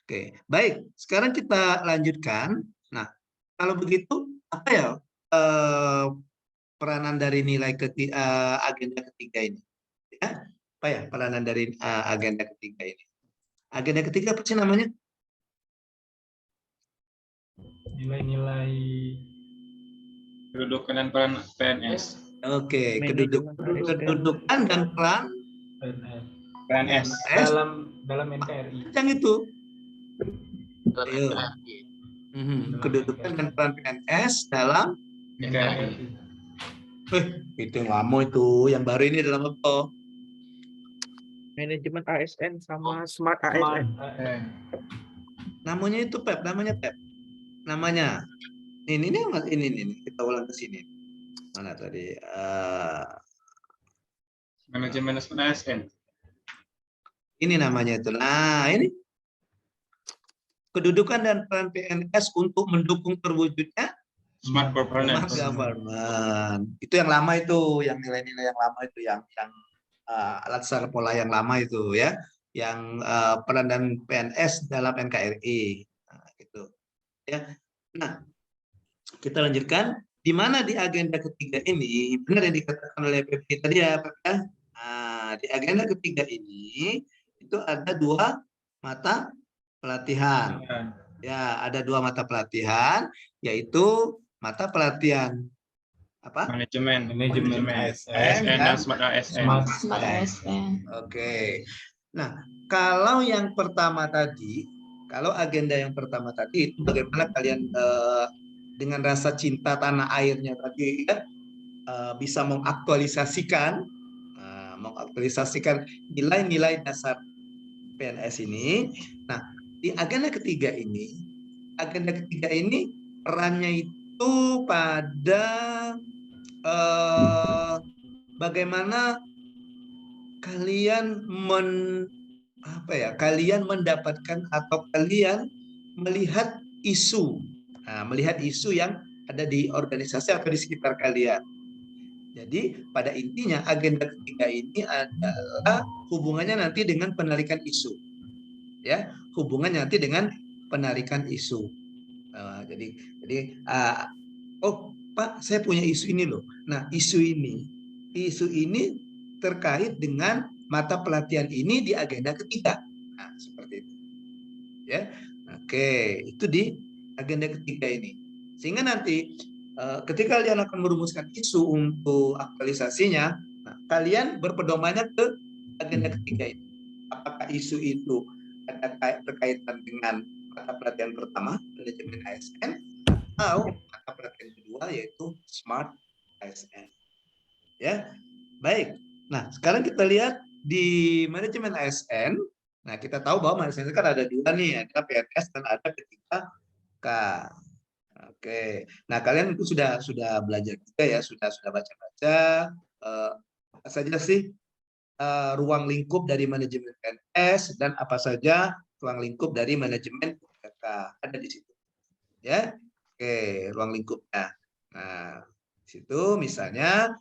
Oke, baik. Sekarang kita lanjutkan. Nah, kalau begitu apa ya peranan dari nilai agenda ketiga ini? Ya, apa ya peranan dari agenda ketiga ini? Agenda ketiga apa sih namanya? Nilai-nilai kedudukan dan peran PNS. Oke, kedudukan dan peran PNS dalam NKRI. Yang itu. Ayo. Kedudukan dan peran PNS dalam NKRI. Itu lama itu, yang baru ini dalam apa? Manajemen ASN sama Smart ASN. Namanya itu Pep, namanya Pep. Namanya. Ini kita ulang ke sini. Mana tadi? Manajemen ASN. Ini namanya itu. Nah, ini kedudukan dan peran PNS untuk mendukung terwujudnya Smart governance. Itu yang lama itu, yang nilai-nilai yang lama itu, yang latsar pola yang lama itu ya, yang peran dan PNS dalam NKRI. Nah, gitu. Ya. Nah, kita lanjutkan. Di mana di agenda ketiga ini, benar yang dikatakan oleh PP tadi ya, Pak ya. Nah, di agenda ketiga ini itu ada 2 mata pelatihan. Ya, ada 2 mata pelatihan, yaitu mata pelatihan apa? Manajemen ASN dan Smart ASN. Smart ASN. Oke. Nah, kalau yang pertama tadi, kalau agenda yang pertama tadi itu bagaimana kalian dengan rasa cinta tanah airnya tadi ya, bisa mengaktualisasikan nilai-nilai dasar PNS ini. Nah, di agenda ketiga ini perannya itu pada bagaimana kalian kalian mendapatkan atau kalian melihat isu yang ada di organisasi atau di sekitar kalian. Jadi pada intinya agenda ketiga ini adalah hubungannya nanti dengan penarikan isu, ya, hubungannya nanti dengan penarikan isu. Jadi oh Pak, saya punya isu ini loh. Nah, isu ini terkait dengan mata pelatihan ini di agenda ketiga. Nah, seperti itu. Ya. Oke, itu di agenda ketiga ini. Sehingga nanti ketika kalian akan merumuskan isu untuk aktualisasinya, nah, kalian berpedomannya ke agenda ketiga ini. Apakah isu itu ada berkaitan dengan mata pelatihan pertama, manajemen ASN, atau mata pelatihan kedua yaitu Smart ASN. Ya, baik. Nah, sekarang kita lihat di manajemen ASN. Nah, kita tahu bahwa manajemen kan ada 2 nih, ada PNS dan ada P3K. Oke. Nah, kalian itu sudah belajar juga ya, sudah baca-baca apa saja sih ruang lingkup dari manajemen PNS dan apa saja ruang lingkup dari manajemen P3K. Ada di situ. Ya. Oke, ruang lingkupnya. Nah, di situ misalnya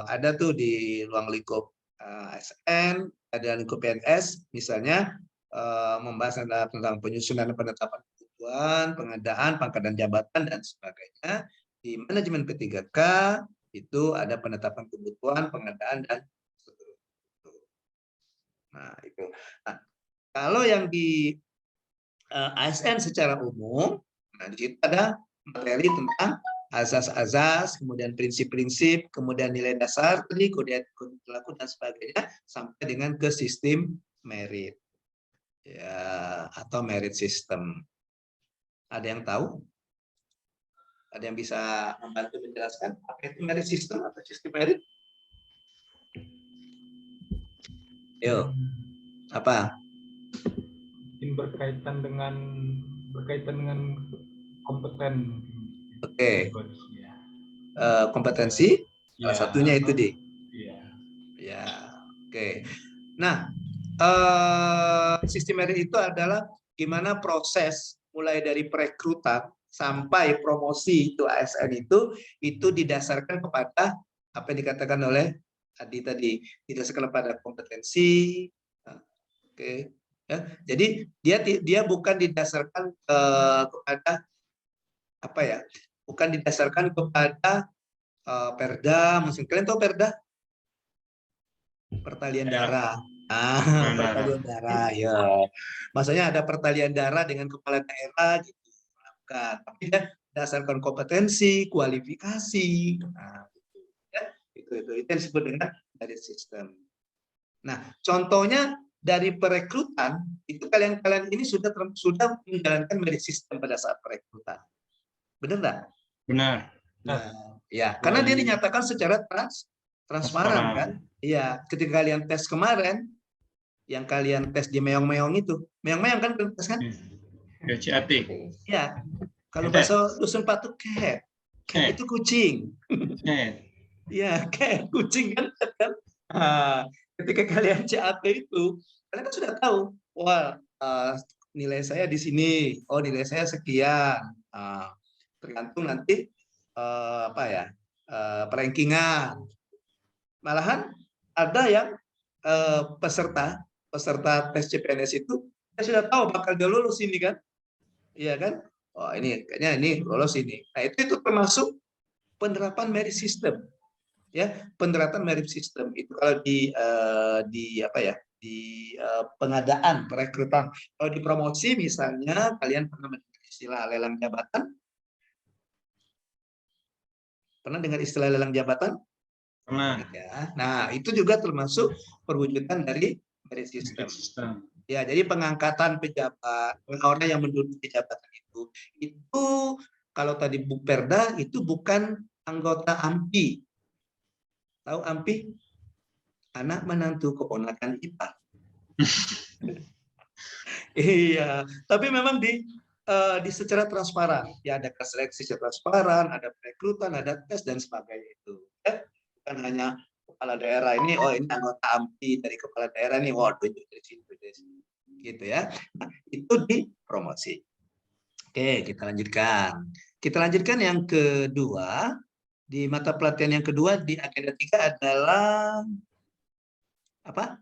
ada tuh di ruang lingkup ASN, ada lingkup PNS, misalnya membahas tentang penyusunan dan penetapan kebutuhan, pengadaan, pangkat dan jabatan dan sebagainya. Di manajemen P3K itu ada penetapan kebutuhan, pengadaan dan seterusnya. Nah, itu. Nah, kalau yang di ASN secara umum, nah di situ ada materi tentang azas-azas, kemudian prinsip-prinsip, kemudian nilai dasar, kode perilaku dan sebagainya, sampai dengan ke sistem merit, ya, atau merit system. Ada yang tahu? Ada yang bisa membantu menjelaskan apa itu merit system atau sistem merit? Yuk, apa? Mungkin berkaitan dengan kompeten. Oke. Kompetensi salah satunya itu di. Ya, oke. Nah, sistem merit itu adalah gimana proses mulai dari perekrutan sampai promosi itu ASN itu didasarkan kepada apa yang dikatakan oleh Adi tadi, didasarkan pada kompetensi. Oke. Ya, jadi dia bukan didasarkan kepada apa ya? Bukan didasarkan kepada perda. Mungkin kalian tahu perda? Pertalian darah. Pertalian darah, ya. Maksudnya ada pertalian darah dengan kepala daerah gitu. Bukan. Tapi dia berdasarkan kompetensi, kualifikasi. Nah, gitu. Ya, itu yang disebut dengan merit system. Nah, contohnya dari perekrutan itu kalian ini sudah menjalankan merit system pada saat perekrutan. Benar nggak? Benar. Nah, ya, karena dia dinyatakan secara transparan kan? Iya, ketika kalian tes kemarin, yang kalian tes di meong-meong itu, meong-meong kan kalian tes kan? Ya, CAT. Ya, kalau bahasa Dusun Patuk cat. Cat itu kucing. Ya, cat kucing kan. Nah, ketika kalian CAT itu, kalian kan sudah tahu, wah nilai saya di sini, oh nilai saya sekian. Tergantung nanti apa ya, perankingan. Malahan ada yang peserta tes CPNS itu dia sudah tahu bakal dia lulus ini kan, iya kan? Oh ini kayaknya ini lolos ini. Nah itu termasuk penerapan merit system, ya penerapan merit system itu kalau di apa ya di pengadaan perekrutan. Kalau di promosi misalnya kalian pernah mendengar istilah lelang jabatan? Pernah dengar istilah lelang jabatan? Ya. Nah, itu juga termasuk perwujudan dari merit system. Ya, jadi pengangkatan pejabat, orang yang menduduki jabatan itu kalau tadi Bu Perda itu bukan anggota AMPI. Tahu AMPI? Anak menantu keponakan ipar. Iya, tapi memang di secara transparan. Ya, ada seleksi secara transparan, ada perekrutan, ada tes dan sebagainya itu. Ya. Bukan hanya kepala daerah ini, oh ini anggota AMPI dari kepala daerah ini, waduh dari situ, gitu ya. Nah, itu di promosi. Oke, kita lanjutkan. Kita lanjutkan yang kedua. Di mata pelatihan yang kedua di agenda 3 adalah apa?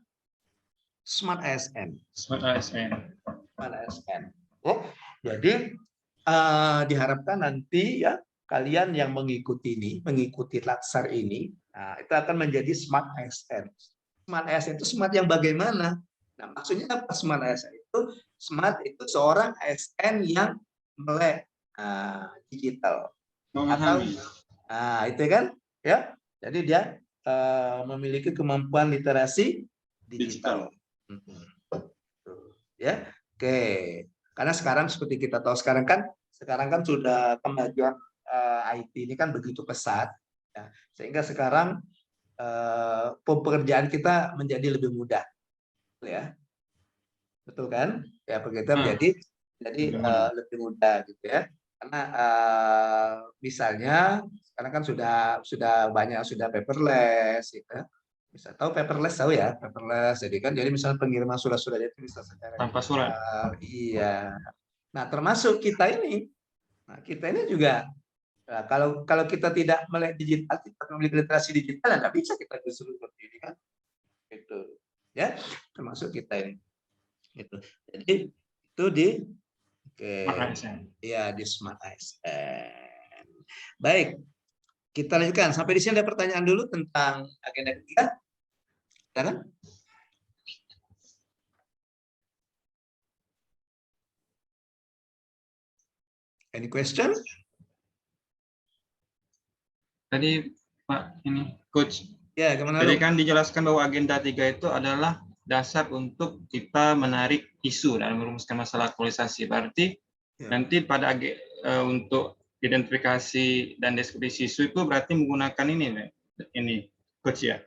Smart ASN. Smart ASN. Smart ASN. Oh, jadi diharapkan nanti ya kalian yang mengikuti latsar ini, nah, itu akan menjadi smart ASN. Smart ASN itu smart yang bagaimana? Nah, maksudnya apa smart ASN itu? Smart itu seorang ASN yang melek digital. Atau itu kan ya. Jadi dia memiliki kemampuan literasi digital. Ya. Oke. Karena sekarang seperti kita tahu sekarang kan sudah kemajuan IT ini kan begitu pesat, ya. Sehingga sekarang pekerjaan kita menjadi lebih mudah, ya, betul kan? Ya, kita menjadi lebih mudah gitu ya. Karena misalnya sekarang kan sudah banyak paperless, gitu. Bisa tahu paperless, tahu ya paperless. Jadi misalnya pengiriman surat-surat itu bisa secara tanpa surat. Iya. Nah, termasuk kita ini. Nah, kita ini juga kalau kita tidak melek digital, kita memiliki literasi digital, nggak bisa kita disuruh seperti ini kan. Itu ya, termasuk kita ini. Itu. Jadi itu di ya di Smart ASN. Baik, kita lanjutkan. Sampai di sini ada pertanyaan dulu tentang agenda 3. Kan? Any question? Tadi Pak ini Coach. Ya, gimana? Tadi kan dijelaskan bahwa agenda 3 itu adalah dasar untuk kita menarik isu dalam merumuskan masalah aktualisasi. Berarti nanti pada untuk identifikasi dan deskripsi isu itu berarti menggunakan ini Coach ya.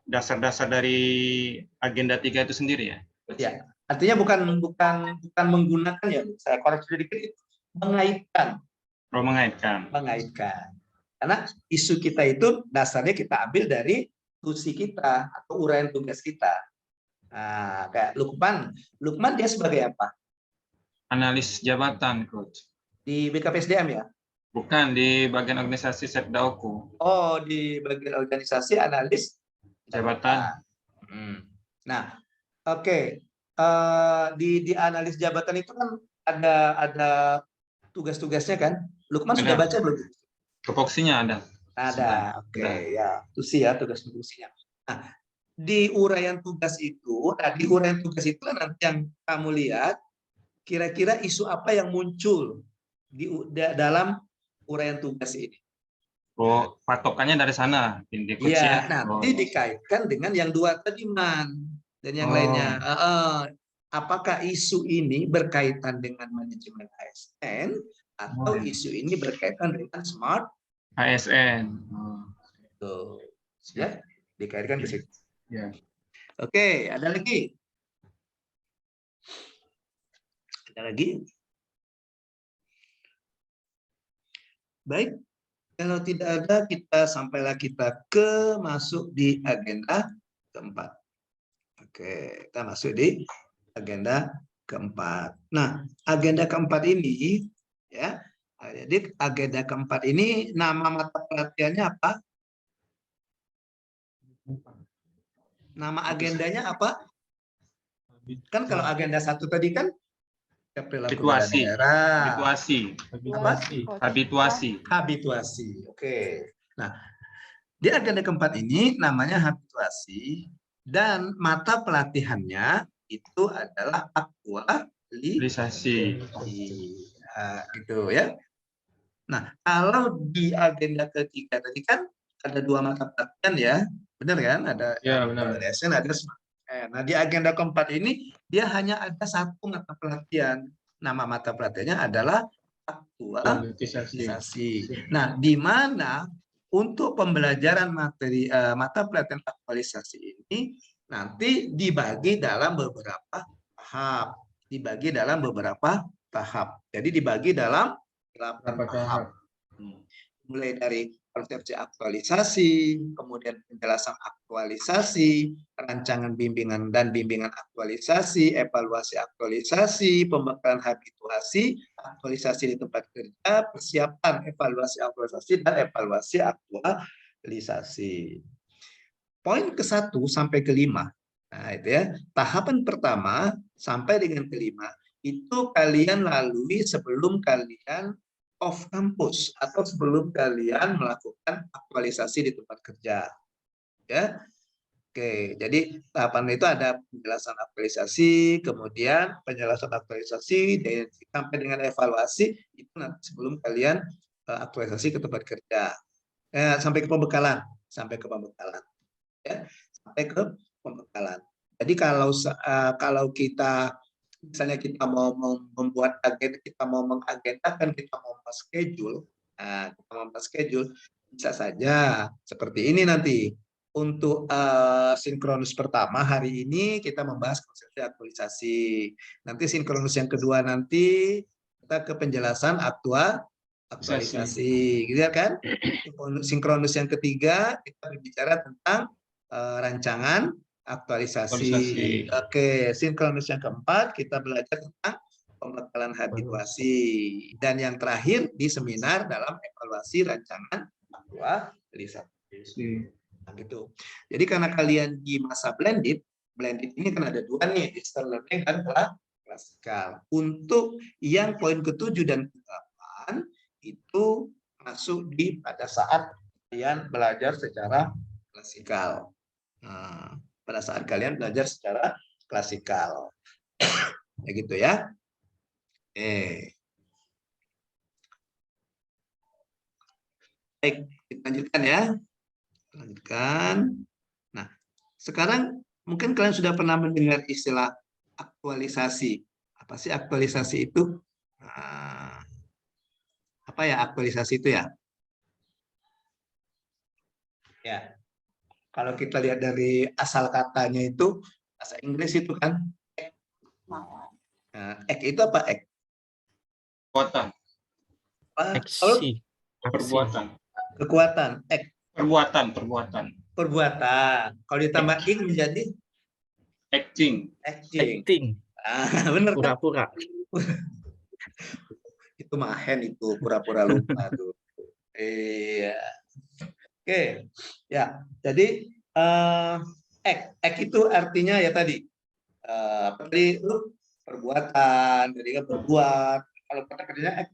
Dasar-dasar dari agenda 3 itu sendiri ya. Coach? Ya. Artinya bukan menggunakan ya. Saya koreksi sedikit, mengaitkan. Oh, mengaitkan. Karena isu kita itu dasarnya kita ambil dari tusi kita atau uraian tugas kita. Nah, kayak Lukman dia sebagai apa? Analis jabatan, Coach. Di BKPSDM ya? Bukan, di bagian organisasi Setdaoku. Oh, di bagian organisasi analis jabatan. Nah, oke. Di analis jabatan itu kan ada tugas-tugasnya kan? Lukman sudah baca belum? Tupoksinya ada. Ada, oke. Ya, tusi ya tugas-tugasnya. Nah, di uraian tugas itu, nanti yang kamu lihat kira-kira isu apa yang muncul di dalam uraian tugas ini. Oh, patokannya dari sana. Iya, nanti dikaitkan dengan yang 2 tadi, Man. Dan yang lainnya, apakah isu ini berkaitan dengan manajemen ASN atau isu ini berkaitan dengan smart ASN? Tuh, ya, dikaitkan ke situ. Ya. Oke, ada lagi. Ada lagi? Baik, kalau tidak ada sampailah kita masuk di agenda keempat. Oke, kita masuk di agenda keempat. Nah, agenda keempat ini ya. Jadi agenda keempat ini nama mata pelatihannya apa? Nama agendanya apa? Kan kalau agenda 1 tadi kan perilaku bela negara. Habituasi. Oke. Nah, di agenda keempat ini namanya habituasi dan mata pelatihannya itu adalah aktualisasi. Gitu ya. Nah, kalau di agenda ketiga tadi kan ada 2 mata pelatihan ya, benar kan? Ada ASN, ada Nah, di agenda keempat ini dia hanya ada 1 mata pelatihan. Nama mata pelatihannya adalah aktualisasi. Nah, di mana untuk pembelajaran materi mata pelatihan aktualisasi ini nanti dibagi dalam beberapa tahap. Jadi dibagi dalam 8 tahap. Mulai dari konsepsi aktualisasi, kemudian penjelasan aktualisasi, rancangan bimbingan dan bimbingan aktualisasi, evaluasi aktualisasi, pembekalan habituasi, aktualisasi di tempat kerja, persiapan evaluasi aktualisasi, dan evaluasi aktualisasi. Poin ke-1 sampai ke-5. Nah, itu ya. Tahapan pertama sampai dengan ke-5 itu kalian lalui sebelum kalian off campus atau sebelum kalian melakukan aktualisasi di tempat kerja. Ya. Oke, jadi tahapan itu ada penjelasan aktualisasi, kemudian penjelasan aktualisasi sampai dengan evaluasi itu nanti sebelum kalian aktualisasi ke tempat kerja. Sampai ke pembekalan, ya. Sampai ke pembekalan. Jadi kalau kita misalnya kita mau membuat agenda, kita mau mengagendakan, kita mau schedule, bisa saja seperti ini nanti. Untuk sinkronus pertama hari ini kita membahas konsepsi aktualisasi. Nanti sinkronus yang kedua nanti kita ke penjelasan aktualisasi, gitu kan? Sinkronus yang ketiga kita berbicara tentang rancangan aktualisasi. Oke, sinkronus yang keempat kita belajar tentang pembekalan habituasi, dan yang terakhir di seminar dalam evaluasi rancangan aktualisasi. Nah, gitu. Jadi karena kalian di masa blended ini kan ada 2 nih, distance learning dan klasikal. Untuk yang poin ke-7 dan ke-8 itu masuk pada saat kalian belajar secara klasikal. Nah, pada saat kalian belajar secara klasikal. Ya gitu ya. Baik, kita lanjutkan ya. Nah, sekarang mungkin kalian sudah pernah mendengar istilah aktualisasi. Apa sih aktualisasi itu? Nah, apa ya aktualisasi itu ya? Ya. Kalau kita lihat dari asal katanya itu, bahasa Inggris itu kan, itu apa? Kekuatan. Kekuatan. Perbuatan. Kalau ditambah ing menjadi acting. Benar. Pura-pura. Itu mahen itu pura-pura lupa tuh. Iya. Oke, ya. Jadi act itu artinya ya tadi perbuatan, jadi kan berbuat. Kalau kata kerjanya act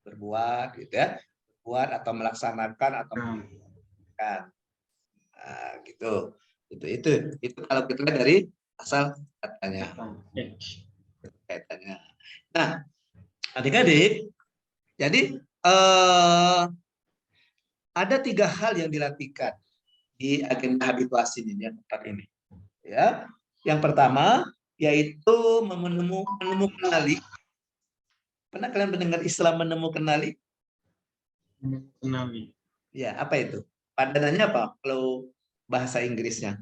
berbuat, gitu ya, berbuat atau melaksanakan atau melakukan, gitu. Itu kalau kita lihat dari asal katanya. Nah, adik-adik, jadi ada 3 hal yang dilatihkan di agenda habituasi ini yang keempat ini. Ya, yang pertama yaitu menemu kenali. Pernah kalian mendengar istilah menemu kenali? Kenali. Ya, apa itu? Padanannya apa kalau bahasa Inggrisnya?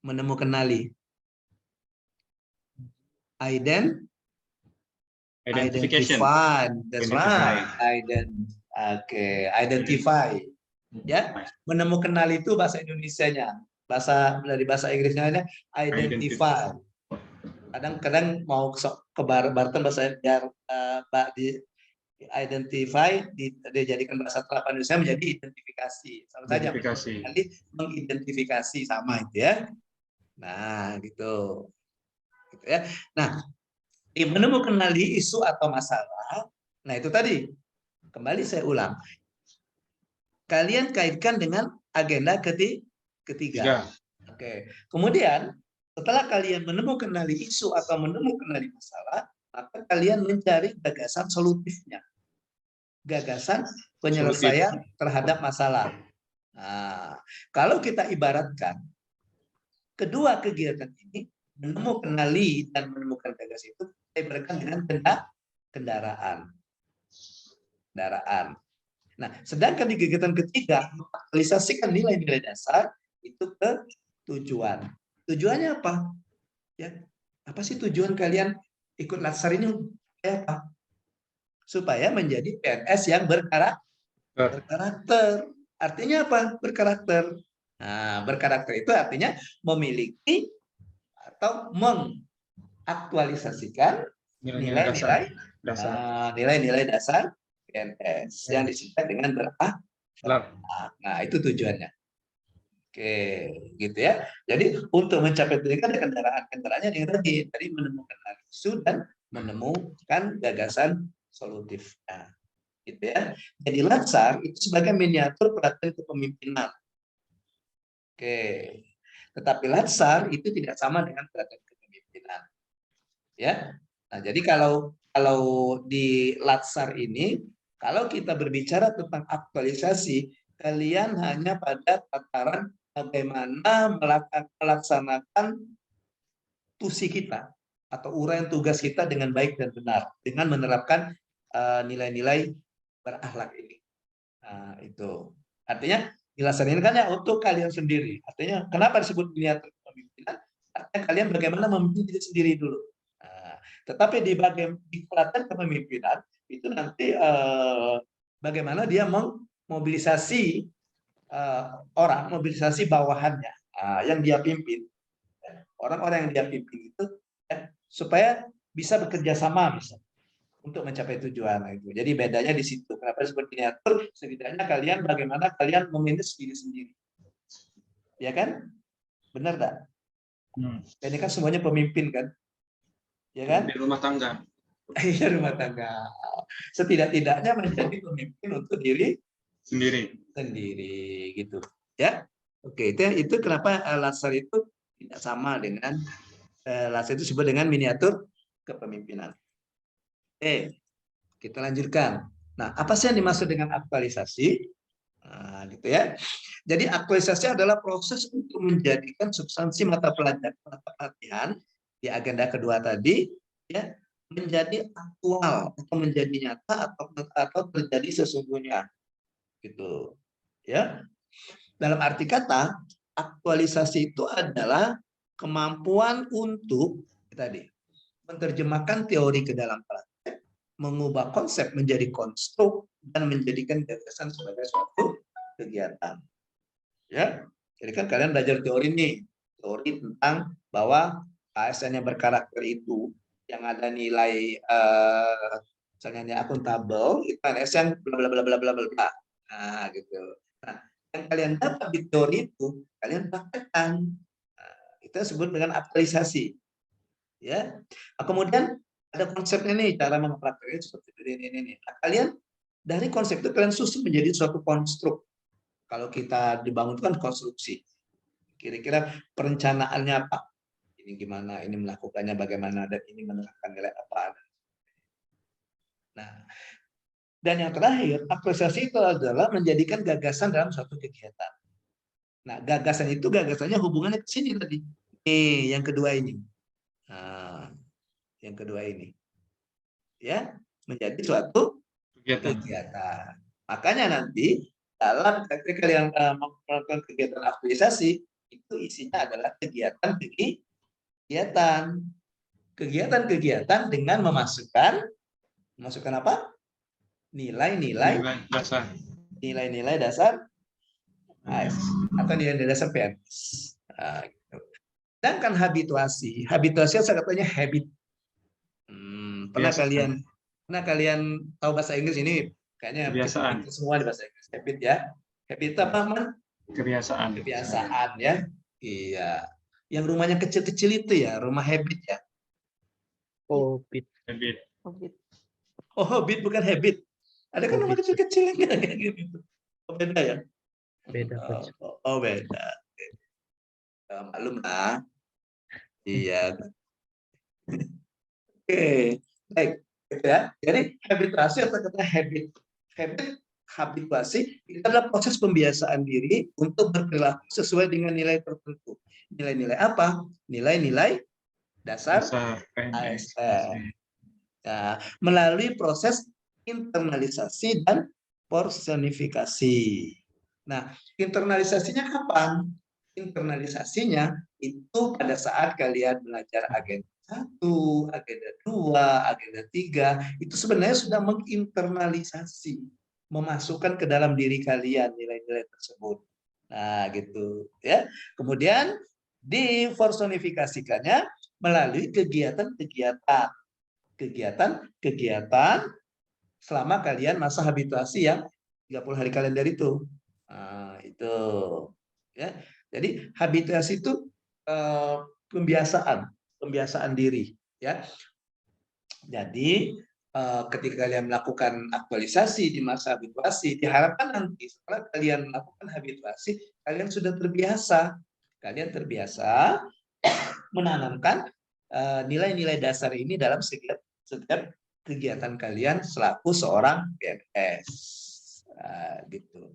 Menemu kenali. Identification. Identify. That's right. Identify. Ya, menemukan itu bahasa Indonesianya. Dari bahasa Inggrisnya identify. Kadang-kadang mau ke Barton bahasa identify dijadikan bahasa terapan Indonesia menjadi identifikasi. Sama saja. Nanti mengidentifikasi sama itu ya. Nah, gitu ya. Nah, menemukan isu atau masalah. Nah, itu tadi. Kembali saya ulang. Kalian kaitkan dengan agenda ketiga. Oke. Kemudian setelah kalian menemukan isu atau menemukan masalah, maka kalian mencari gagasan solutifnya. Gagasan penyelesaian terhadap masalah. Nah, kalau kita ibaratkan kedua kegiatan ini, menemukan dan menemukan gagasan itu kita ibaratkan dengan kendaraan. Nah, sedangkan di kegiatan ketiga, mengaktualisasikan nilai-nilai dasar itu ke tujuan. Tujuannya apa? Ya, apa sih tujuan kalian ikut Latsar ini? Apa? Supaya menjadi PNS yang berkarakter. Artinya apa? Berkarakter. Nah, berkarakter itu artinya memiliki atau mengaktualisasikan nilai-nilai dasar PNS yang disingkat dengan berakhlak. Nah, itu tujuannya. Oke, gitu ya. Jadi untuk mencapai tujuan ada kendaraannya yang tadi menemukan isu dan menemukan gagasan solutifnya. Gitu ya. Jadi Latsar itu sebagai miniatur pelatihan kepemimpinan. Oke. Tetapi Latsar itu tidak sama dengan pelatihan kepemimpinan. Ya. Nah, jadi kalau di Latsar ini, kalau kita berbicara tentang aktualisasi, kalian hanya pada tataran bagaimana melaksanakan tusi kita atau uraian tugas kita dengan baik dan benar dengan menerapkan nilai-nilai berakhlak ini. Nah, itu artinya jelasan ini kan ya untuk kalian sendiri. Artinya kenapa disebut miniatur kepemimpinan? Artinya kalian bagaimana memimpin diri sendiri dulu. Nah, tetapi di pelatihan kepemimpinan itu nanti bagaimana dia memobilisasi orang, mobilisasi bawahannya yang dia pimpin, orang-orang yang dia pimpin itu supaya bisa bekerja sama untuk mencapai tujuan itu. Jadi bedanya di situ. Kenapa disebut miniatur? Setidaknya kalian bagaimana kalian memanage diri sendiri, ya kan? Benar tak? Ini kan semuanya pemimpin kan, ya kan? Di rumah tangga. Iya, rumah tangga. Setidak-tidaknya menjadi pemimpin untuk diri sendiri gitu ya. Oke, itu kenapa Latsar itu tidak sama dengan Latsar itu disebut dengan miniatur kepemimpinan. Kita lanjutkan. Nah, apa sih yang dimaksud dengan aktualisasi? Nah, gitu ya. Jadi aktualisasi adalah proses untuk menjadikan substansi mata pelatihan di agenda kedua tadi ya menjadi aktual atau menjadi nyata atau terjadi sesungguhnya gitu ya. Dalam arti kata aktualisasi itu adalah kemampuan untuk tadi menerjemahkan teori ke dalam praktek, mengubah konsep menjadi konstruk dan menjadikan gagasan sebagai suatu kegiatan ya. Jadi kan kalian belajar teori nih, teori tentang bahwa ASN yang berkarakter itu yang ada nilai misalnya akuntabel itu ASN bla bla bla bla bla bla. Nah, gitu. Nah, yang kalian dapat di teori itu kalian praktekkan. Nah, itu disebut dengan aktualisasi. Ya. Nah, kemudian ada konsepnya nih, cara mempraktekkannya seperti ini. Nah, kalian dari konsep itu kalian susun menjadi suatu konstruk. Kalau kita dibangun kan konstruksi. Kira-kira perencanaannya apa? Ini gimana, ini melakukannya bagaimana, dan ini menerapkan nilai apa. Nah, dan yang terakhir, aktualisasi itu adalah menjadikan gagasan dalam suatu kegiatan. Nah, gagasan itu gagasannya hubungannya ke sini tadi. Yang kedua ini. Nah, yang kedua ini. Ya, menjadi suatu kegiatan. Makanya nanti dalam ketika kalian melakukan kegiatan aktualisasi, itu isinya adalah kegiatan dengan memasukkan Memasukkan apa? Nilai-nilai dasar. Nilai-nilai dasar AS atau nilai-nilai dasar PNS. Nah, gitu. Sedangkan habituasi katanya habit. Pernah kalian tahu bahasa Inggris ini? Kayaknya kebiasaan. Semua di bahasa Inggris. Habit ya. Habit apa, Man? Kebiasaan. Kebiasaan ya. Iya. Yang rumahnya kecil-kecil itu ya, rumah habit ya. Hobbit. Oh, hobbit bukan habit. Ada kan rumah kecil-kecil yang kayak gitu. Oh, beda ya? Beda, Coach. Oh, beda. Maklum lah. Iya. Oke, baik. Ya. Jadi habituasi atau kata habituasi itu adalah proses pembiasaan diri untuk berperilaku sesuai dengan nilai tertentu. Nilai-nilai apa? Nilai-nilai dasar ASN. Nah, melalui proses internalisasi dan personifikasi. Nah, internalisasinya kapan? Internalisasinya itu pada saat kalian belajar agenda 1, agenda 2, agenda 3, itu sebenarnya sudah menginternalisasi, memasukkan ke dalam diri kalian nilai-nilai tersebut. Nah, gitu ya. Kemudian dipersonifikasikannya melalui kegiatan-kegiatan selama kalian masa habituasi yang 30 hari kalender itu. Nah, itu ya. Jadi habituasi itu pembiasaan diri ya. Jadi ketika kalian melakukan aktualisasi di masa habituasi, diharapkan nanti setelah kalian melakukan habituasi, kalian sudah terbiasa. Kalian terbiasa menanamkan nilai-nilai dasar ini dalam setiap kegiatan kalian selaku seorang PNS. Gitu.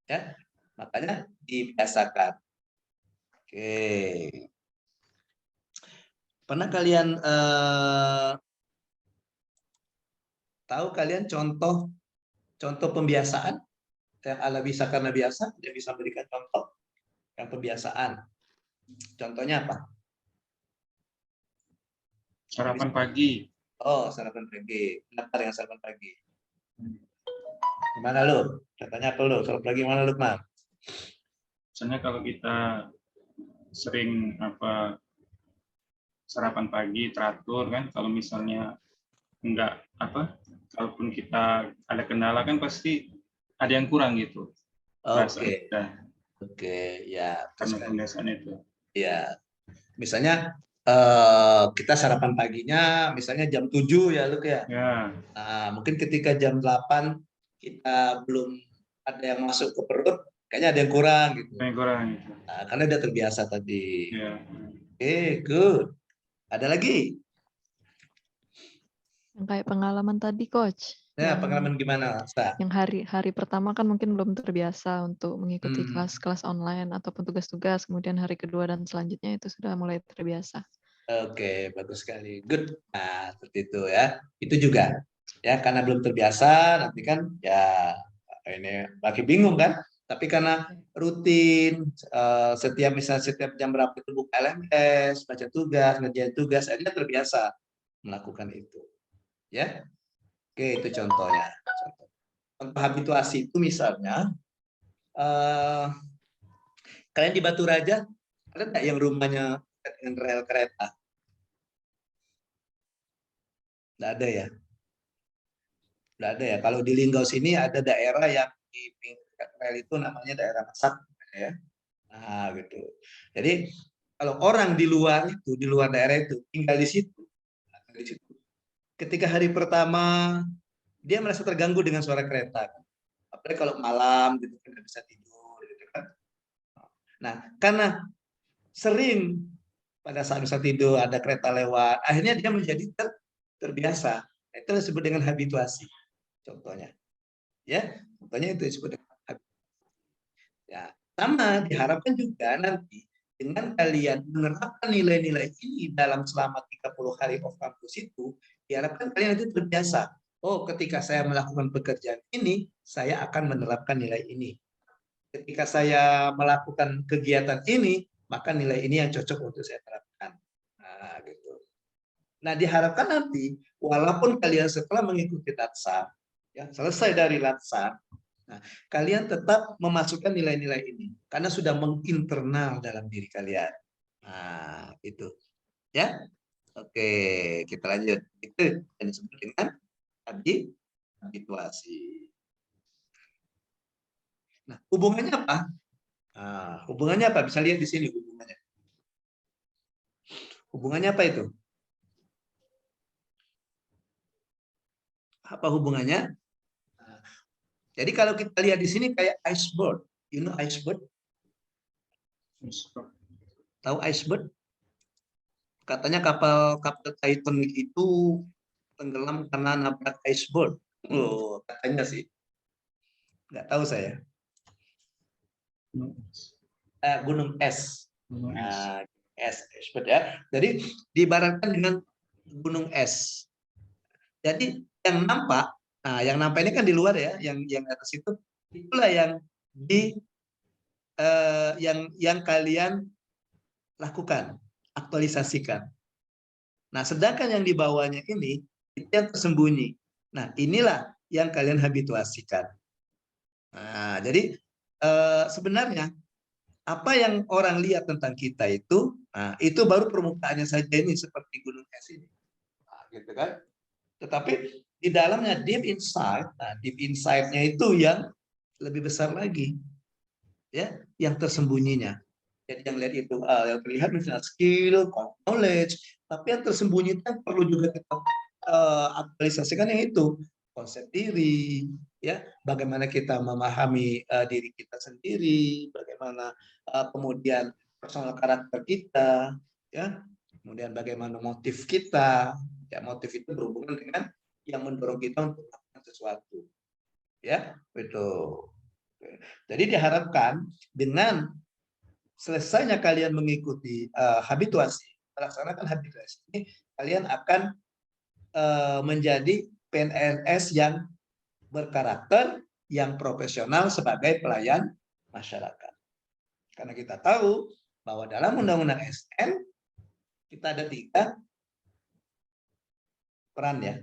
Ya. Makanya dibiasakan. Oke. Pernah kalian tahu kalian contoh pembiasaan yang ala bisa karena biasa? Dia bisa berikan contoh yang pembiasaan. Contohnya apa? Sarapan pagi. Oh, sarapan pagi. Kenapa dengan sarapan pagi? Gimana lu? Contohnya apa lu? Sarapan pagi mana lu, Mak? Misalnya kalau kita sering sarapan pagi teratur kan, kalau misalnya enggak kalaupun kita ada kendala kan pasti ada yang kurang gitu. Oke, ya. Karena pembiasaan itu. Ya, misalnya kita sarapan paginya misalnya jam 7 ya, Luk ya. Nah, mungkin ketika jam 8 kita belum ada yang masuk ke perut, kayaknya ada yang kurang gitu. Nah, karena udah terbiasa tadi. Oke, good. Ada lagi? Yang kayak pengalaman tadi, Coach. Ya, pengalaman gimana, Sa? Yang hari pertama kan mungkin belum terbiasa untuk mengikuti kelas-kelas online ataupun tugas-tugas, kemudian hari kedua dan selanjutnya itu sudah mulai terbiasa. Oke, bagus sekali. Good. Nah, seperti itu ya. Itu juga ya karena belum terbiasa nanti kan ya ini lagi bingung kan? Tapi karena rutin setiap jam berapa itu buka LMS, baca tugas, ngerjain tugas, akhirnya terbiasa melakukan itu. Ya. Oke, itu contohnya. Contoh habituasi itu misalnya kalian di Batu Raja ada nggak yang rumahnya dengan rel kereta? Nggak ada ya? Nggak ada ya. Kalau di Linggau sini ada daerah yang di pinggir rel itu namanya daerah Masak ya. Nah, gitu. Jadi kalau orang di luar daerah itu tinggal di situ. Ketika hari pertama dia merasa terganggu dengan suara kereta. Apalagi kalau malam gitu kan nggak bisa tidur gitu kan. Nah, karena sering pada saat bisa tidur ada kereta lewat, akhirnya dia menjadi terbiasa. Itu disebut dengan habituasi. Contohnya. Ya, contohnya itu disebut dengan habituasi. Ya, sama diharapkan juga nanti dengan kalian menerapkan nilai-nilai ini dalam selama 30 hari off campus itu, diharapkan kalian nanti terbiasa. Oh, ketika saya melakukan pekerjaan ini, saya akan menerapkan nilai ini. Ketika saya melakukan kegiatan ini, maka nilai ini yang cocok untuk saya terapkan. Nah, gitu. Nah, diharapkan nanti, walaupun kalian setelah mengikuti latsar, ya, selesai dari latsar, nah, kalian tetap memasukkan nilai-nilai ini karena sudah menginternal dalam diri kalian. Nah, itu, ya. Oke, kita lanjut. Itu yang disebut dengan habituasi. Nah, hubungannya apa? Nah, hubungannya apa? Bisa lihat di sini hubungannya. Hubungannya apa itu? Apa hubungannya? Nah, jadi kalau kita lihat di sini kayak iceberg. You know iceberg? Tahu iceberg? Katanya kapal Titan itu tenggelam karena nabrak iceberg. Oh, katanya sih. Nggak tahu saya. Gunung es. Nah, iceberg ya. Jadi diibaratkan dengan gunung es. Jadi yang nampak, nah yang nampak ini kan di luar ya, yang atas itu, itulah yang yang kalian lakukan, aktualisasikan. Nah, sedangkan yang di bawahnya ini itu yang tersembunyi. Nah, inilah yang kalian habituasikan. Nah, jadi sebenarnya apa yang orang lihat tentang kita itu, nah, itu baru permukaannya saja ini seperti gunung es ini, nah, gitu kan? Tetapi di dalamnya deep inside, nah, deep inside-nya itu yang lebih besar lagi, ya, yang tersembunyinya. Jadi yang lihat itu yang terlihat misalnya skill, knowledge, tapi yang tersembunyi itu perlu juga kita aktualisasikan yang itu konsep diri, ya, bagaimana kita memahami diri kita sendiri, bagaimana kemudian personal karakter kita, ya, kemudian bagaimana motif kita, ya, motif itu berhubungan dengan yang mendorong kita untuk melakukan sesuatu, ya, betul. Jadi diharapkan dengan selesainya kalian mengikuti habituasi, melaksanakan habituasi ini, kalian akan menjadi PNS yang berkarakter, yang profesional sebagai pelayan masyarakat. Karena kita tahu bahwa dalam Undang-Undang ASN kita ada 3 peran ya.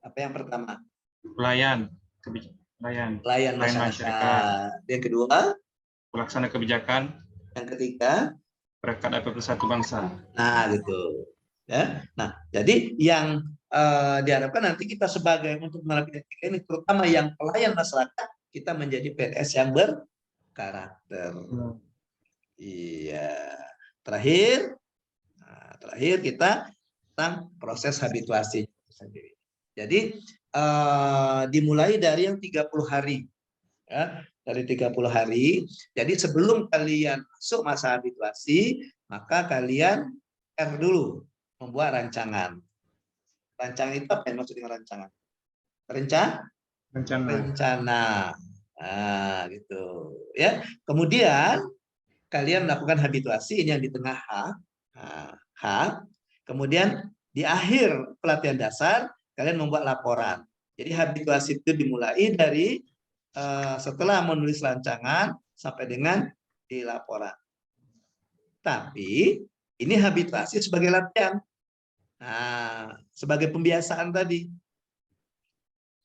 Apa yang pertama? Pelayan masyarakat. Yang kedua? Pelaksana kebijakan. Yang ketiga? Perekat atau Persatu Bangsa. Nah, gitu. Ya. Nah, jadi yang diharapkan nanti kita sebagai untuk melakukan ini, terutama yang pelayan masyarakat, kita menjadi PNS yang berkarakter. Iya. Terakhir kita tentang proses habituasi sendiri. Jadi dimulai dari yang 30 hari, ya, dari 30 hari. Jadi sebelum kalian masuk masa habituasi, maka kalian dulu membuat rancangan. Rancangan itu apa yang maksud dengan rancangan? Rencana. Nah, gitu, ya. Kemudian kalian melakukan habituasi, ini yang di tengah H. Kemudian di akhir pelatihan dasar kalian membuat laporan. Jadi habituasi itu dimulai dari setelah menulis rancangan sampai dengan di laporan. Tapi ini habituasi sebagai latihan. Nah, sebagai pembiasaan tadi.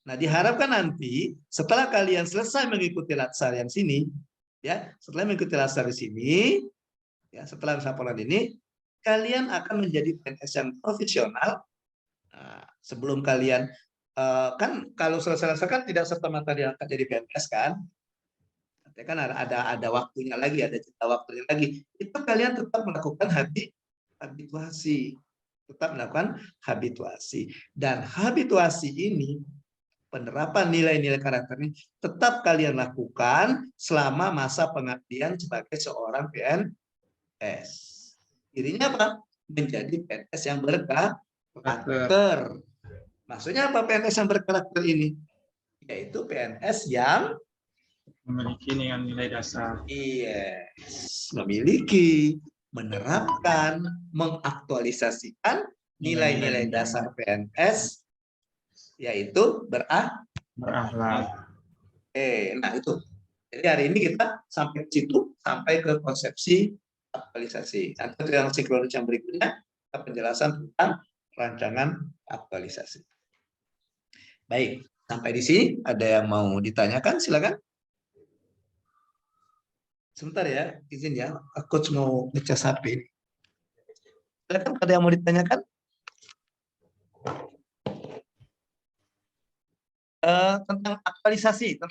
Nah, diharapkan nanti setelah kalian selesai mengikuti latsar yang sini, ya, setelah mengikuti latsar di sini, ya, setelah laporan ini, kalian akan menjadi PNS yang profesional. Nah, sebelum kalian kan kalau selesai latsar kan tidak serta-merta dia akan jadi PNS kan? Nanti kan ada waktunya lagi, ada jeda waktunya lagi. Itu kalian tetap melakukan habituasi. Tetap melakukan habituasi. Dan habituasi ini, penerapan nilai-nilai karakter ini, tetap kalian lakukan selama masa pengabdian sebagai seorang PNS. Dirinya apa? Menjadi PNS yang berkarakter. Maksudnya apa PNS yang berkarakter ini? Yaitu PNS yang memiliki nilai dasar. Yes, memiliki, menerapkan, mengaktualisasikan nilai-nilai dasar PNS, yaitu berakhlak. Nah itu. Jadi hari ini kita sampai ke situ, sampai ke konsepsi aktualisasi. Nanti yang sinkronis yang berikutnya penjelasan tentang rancangan aktualisasi. Baik, sampai di sini ada yang mau ditanyakan, silakan. Sebentar ya, izin ya, coach mau ngecas HP. Silakan, ada yang mau ditanyakan? Tentang aktualisasi atau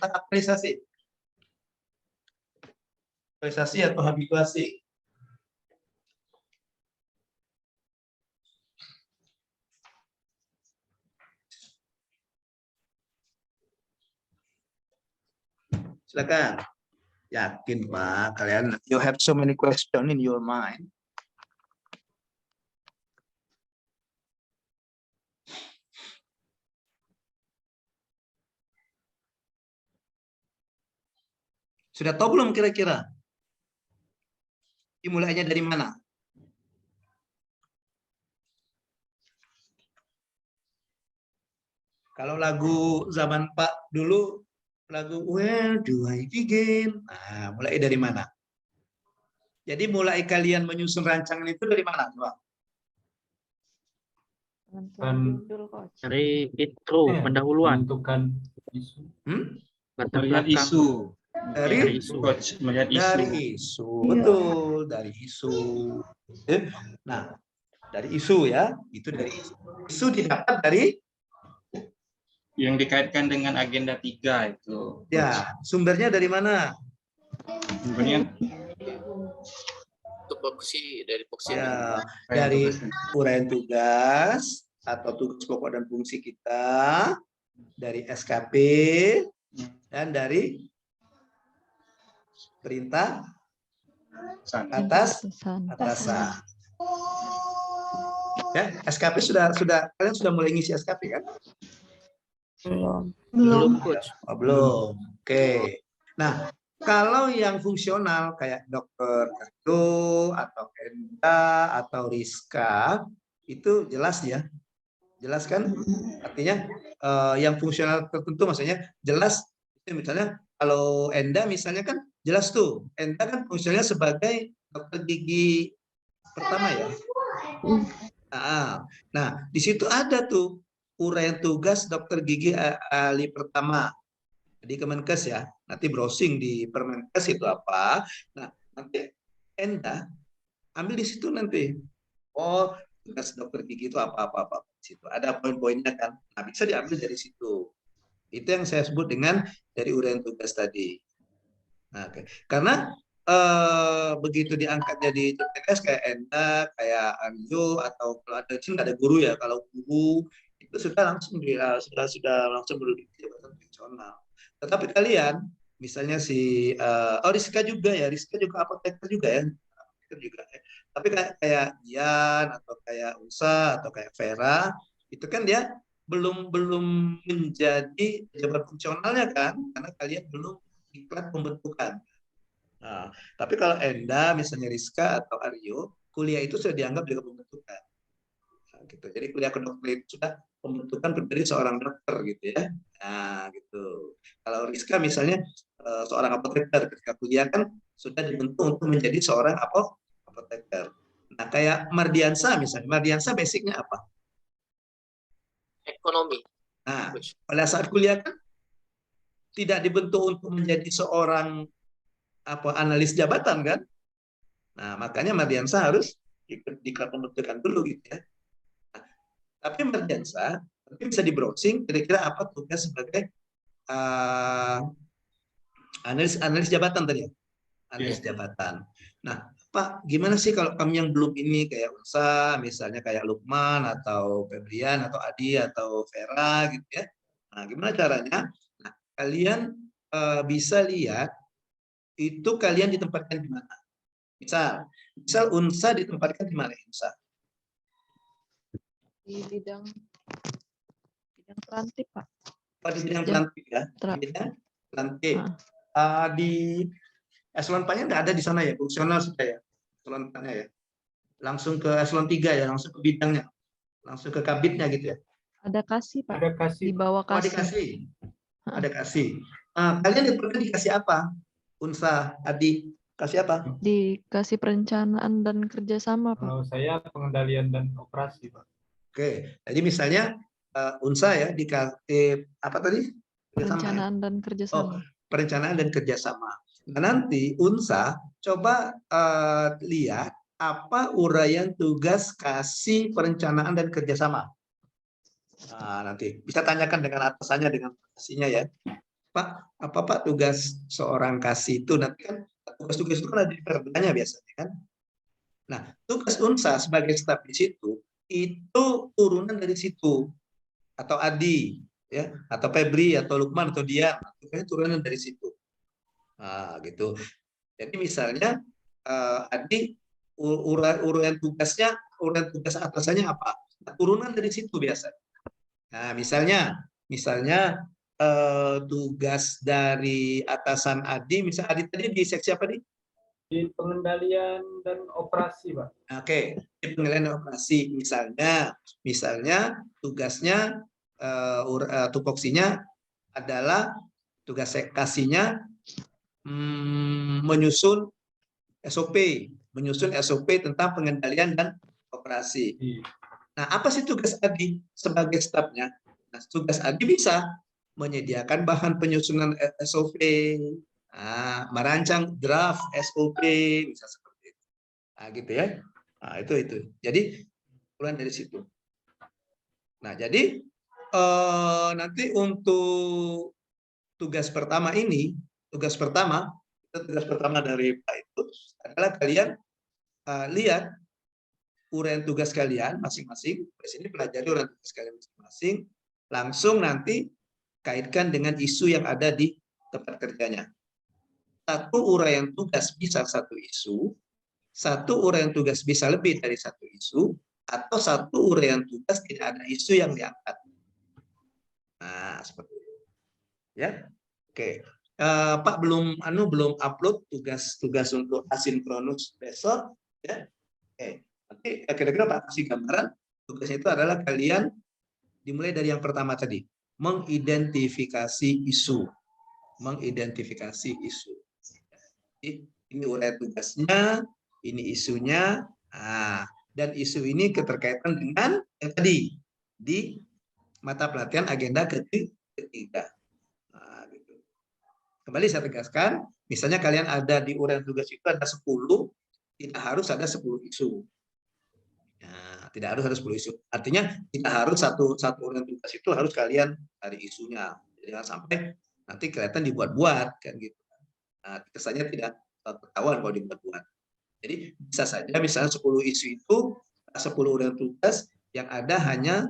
habituasi. Silakan. Yakin Pak, kalian you have so many questions in your mind. Sudah tahu belum kira-kira? Dimulainya dari mana? Kalau lagu zaman Pak dulu, lagu Where Do I Begin? Nah, mulai dari mana? Jadi mulai kalian menyusun rancangan itu dari mana? Coba. Dari intro, pendahuluan. Menentukan isu. Latar Melihat belakang. isu. Dari isu. Coach, melihat isu. Dari isu, betul, dari isu. Nah, dari isu ya, itu dari isu. Isu didapat dari Yang dikaitkan dengan agenda 3 itu. ya, sumbernya dari mana? Sumbernya Tupoksi dari tupoksi. Ya, dari uraian tugas atau tugas pokok dan fungsi kita, dari SKP, dan dari perintah atasan. Ya, SKP sudah kalian sudah mulai ngisi SKP kan? Belum, Coach. Oh, belum. Oke. Nah, kalau yang fungsional kayak dokter Erdo atau Enda atau Rizka itu jelas ya. Jelas kan? Artinya yang fungsional tertentu maksudnya jelas. Misalnya kalau Enda misalnya kan jelas tuh. Enda kan fungsinya sebagai dokter gigi pertama ya. Nah, di situ ada tuh uraian tugas dokter gigi ahli pertama di Kemenkes ya. Nanti browsing di Permenkes itu apa. Nah, nanti Enda ambil di situ nanti. Oh, tugas dokter gigi itu apa-apa di situ. Ada poin-poinnya kan. Nah, bisa diambil dari situ. Itu yang saya sebut dengan dari uraian tugas tadi. Nah, okay. Karena begitu diangkat jadi CPNS kayak Enda, kayak Anjo, atau kalau ada sini ada guru ya. Kalau guru itu sudah langsung sudah langsung menduduki jabatan fungsional. Tetapi kalian, misalnya si Rizka juga ya, Rizka juga apoteker juga ya, Tapi kayak Dian atau kayak Usa atau kayak Vera, itu kan dia belum menjadi jabat fungsionalnya kan, karena kalian belum iklan pembentukan. Nah, tapi kalau Enda, misalnya Rizka atau Aryo, kuliah itu sudah dianggap juga pembentukan. Nah, gitu. Jadi kuliah kedokteran itu sudah pembentukan pribadi seorang dokter gitu ya. Nah, gitu. Kalau Rizka misalnya seorang apoteker, ketika kuliah kan sudah dibentuk untuk menjadi seorang apoteker. Nah, kayak Mardiansa misalnya. Mardiansa basicnya apa? Ekonomi. Nah, pada saat kuliah kan tidak dibentuk untuk menjadi seorang analis jabatan kan. Nah, makanya Mardiansa harus ikut diklat pembentukan dulu gitu ya. Nah, tapi Mardiansa bisa di browsing kira-kira apa tugas sebagai analis jabatan tadi ya. Analis jabatan. Nah, Pak, gimana sih kalau kami yang belum ini kayak Unsa, misalnya kayak Lukman atau Febrian atau Adi atau Vera gitu ya. Nah, gimana caranya? Nah, kalian bisa lihat itu kalian ditempatkan di mana. Misal Unsa ditempatkan di mana Unsa? Di bidang perantik, Pak. Oh, di bidang perantik ya. Di bidang perantik. Di eselon 4-nya nggak ada di sana ya, fungsional sudah ya. Eselon 4-nya ya. Langsung ke eselon 3 ya, langsung ke bidangnya. Langsung ke kabitnya gitu ya. Ada kasih, Pak. Ada kasih. Di bawah kasih. Oh, dikasih. Ada kasih. Kalian dikasih apa? Unsa, Adi. Kasih apa? Dikasih perencanaan dan kerjasama, Pak. Kalau saya pengendalian dan operasi, Pak. Oke, jadi misalnya Unsa ya dikasih apa tadi? Perencanaan dan Oh, kerjasama. perencanaan dan kerjasama. Nah, nanti Unsa coba lihat apa uraian tugas kasih perencanaan dan kerjasama. Nah, nanti bisa tanyakan dengan atasannya, dengan kasihnya ya. Pak, apa Pak tugas seorang kasih itu? Nanti kan tugas-tugas itu kan ada di perdanya biasanya kan. Nah, tugas Unsa sebagai staf di situ itu turunan dari situ, atau Adi ya, atau Febri atau Lukman atau Dian, tugasnya turunan dari situ. Nah, gitu. Jadi misalnya Adi uraian tugasnya, uraian tugas atasannya apa? Nah, turunan dari situ biasa. Nah, misalnya tugas dari atasan Adi, misalnya Adi tadi di seksi apa nih? Di pengendalian dan operasi, Pak. Oke, di pengendalian dan operasi. Misalnya tugasnya tupoksinya adalah tugas kasihnya menyusun SOP tentang pengendalian dan operasi. Nah, apa sih tugas Adi sebagai stafnya? Nah, tugas Adi bisa menyediakan bahan penyusunan SOP, merancang draft SOP, bisa seperti itu. Nah, gitu ya. Nah, itu. Jadi, pulang dari situ. Nah, jadi nanti untuk tugas pertama dari Pak itu adalah kalian lihat uraian tugas kalian masing-masing. Di sini pelajari uraian tugas kalian masing-masing. Langsung nanti kaitkan dengan isu yang ada di tempat kerjanya. Satu uraian tugas bisa satu isu, satu uraian tugas bisa lebih dari satu isu, atau satu uraian tugas tidak ada isu yang diangkat. Nah, seperti itu. Ya, oke. Pak belum upload tugas untuk asinkronus besok, ya. Oke. Nanti kira-kira Pak kasih gambaran. Tugasnya itu adalah kalian dimulai dari yang pertama tadi, mengidentifikasi isu. Ini uraian tugasnya, ini isunya, dan isu ini keterkaitan dengan yang tadi di mata pelatihan agenda ketiga. Nah, gitu. Kembali saya tegaskan, misalnya kalian ada di uraian tugas itu ada 10, tidak harus ada 10 isu. Nah, tidak harus ada 10 isu. Artinya tidak harus satu uraian tugas itu harus kalian cari isunya. Jangan sampai nanti kelihatan dibuat-buat kan gitu. Nah, kesannya tidak ketahuan kalau dibuat-buat. Jadi bisa saja misalnya 10 isu itu 10 uraian tugas yang ada hanya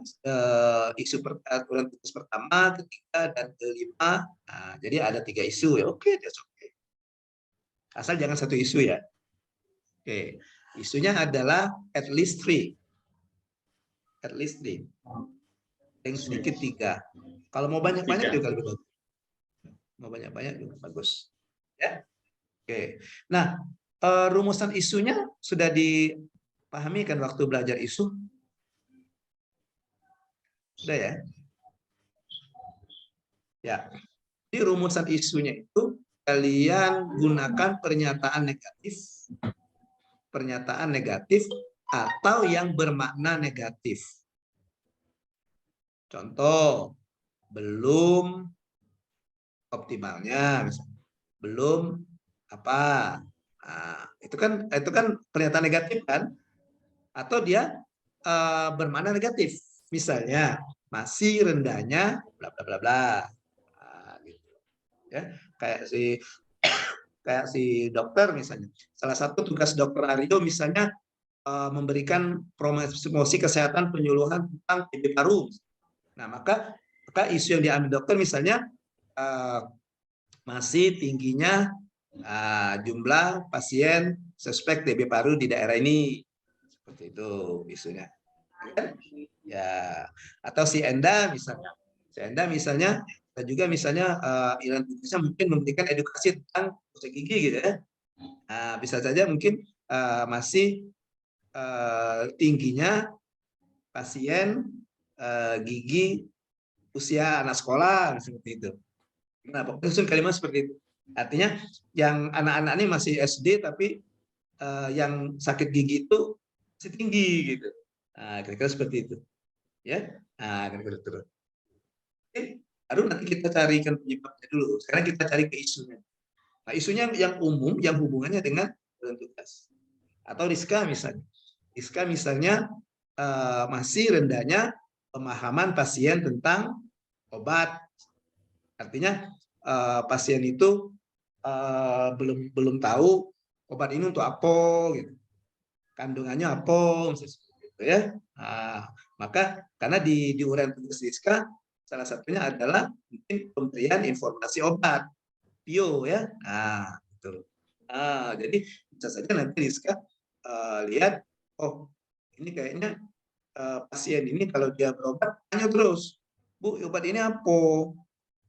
isu uraian tugas pertama, ketiga, dan kelima. Nah, jadi ada 3 isu ya. Oke, that's okay. Asal jangan satu isu ya. Oke, isunya adalah at least 3. At least 3. Yang sedikit 3. Kalau mau banyak-banyak juga lebih bagus. Mau banyak-banyak juga bagus. Ya. Oke. Nah, rumusan isunya sudah dipahami kan waktu belajar isu? Sudah ya? Ya. Di rumusan isunya itu kalian gunakan pernyataan negatif atau yang bermakna negatif. Contoh, belum optimalnya, misalnya. Belum apa? Nah, itu kan pernyataan negatif kan? Atau dia bermakna negatif. Misalnya, masih rendahnya bla bla bla bla. Nah, gitu. Ya, kayak si dokter misalnya. Salah satu tugas dokter Aryo misalnya memberikan promosi kesehatan penyuluhan tentang TB paru. Nah, maka isu yang diambil dokter misalnya masih tingginya jumlah pasien suspek TB paru di daerah ini. Seperti itu isunya. Ya, atau si Enda misalnya dan juga misalnya Indonesia mungkin memberikan edukasi tentang gosok gigi gitu ya. Nah, bisa saja mungkin masih tingginya pasien gigi usia anak sekolah seperti itu. Nah, pokoknya kalimat seperti itu. Artinya yang anak-anak ini masih SD tapi yang sakit gigi itu masih tinggi gitu. Nah, kira-kira seperti itu. Ya. Nah, kira-kira terus. Oke, baru nanti kita carikan penyebabnya dulu. Sekarang kita cari ke isunya. Nah, isunya yang umum yang hubungannya dengan tugas. Atau Rizka misalnya. Rizka misalnya masih rendahnya pemahaman pasien tentang obat. Artinya pasien itu belum tahu obat ini untuk apa gitu. Kandungannya apa misalnya seperti itu ya. Nah, maka karena di uraian tugas Rizka salah satunya adalah mungkin pemberian informasi obat PIO ya. Nah, betul. Nah, jadi bisa saja nanti Rizka lihat, oh ini kayaknya pasien ini kalau dia berobat tanya terus, Bu, obat ini apa?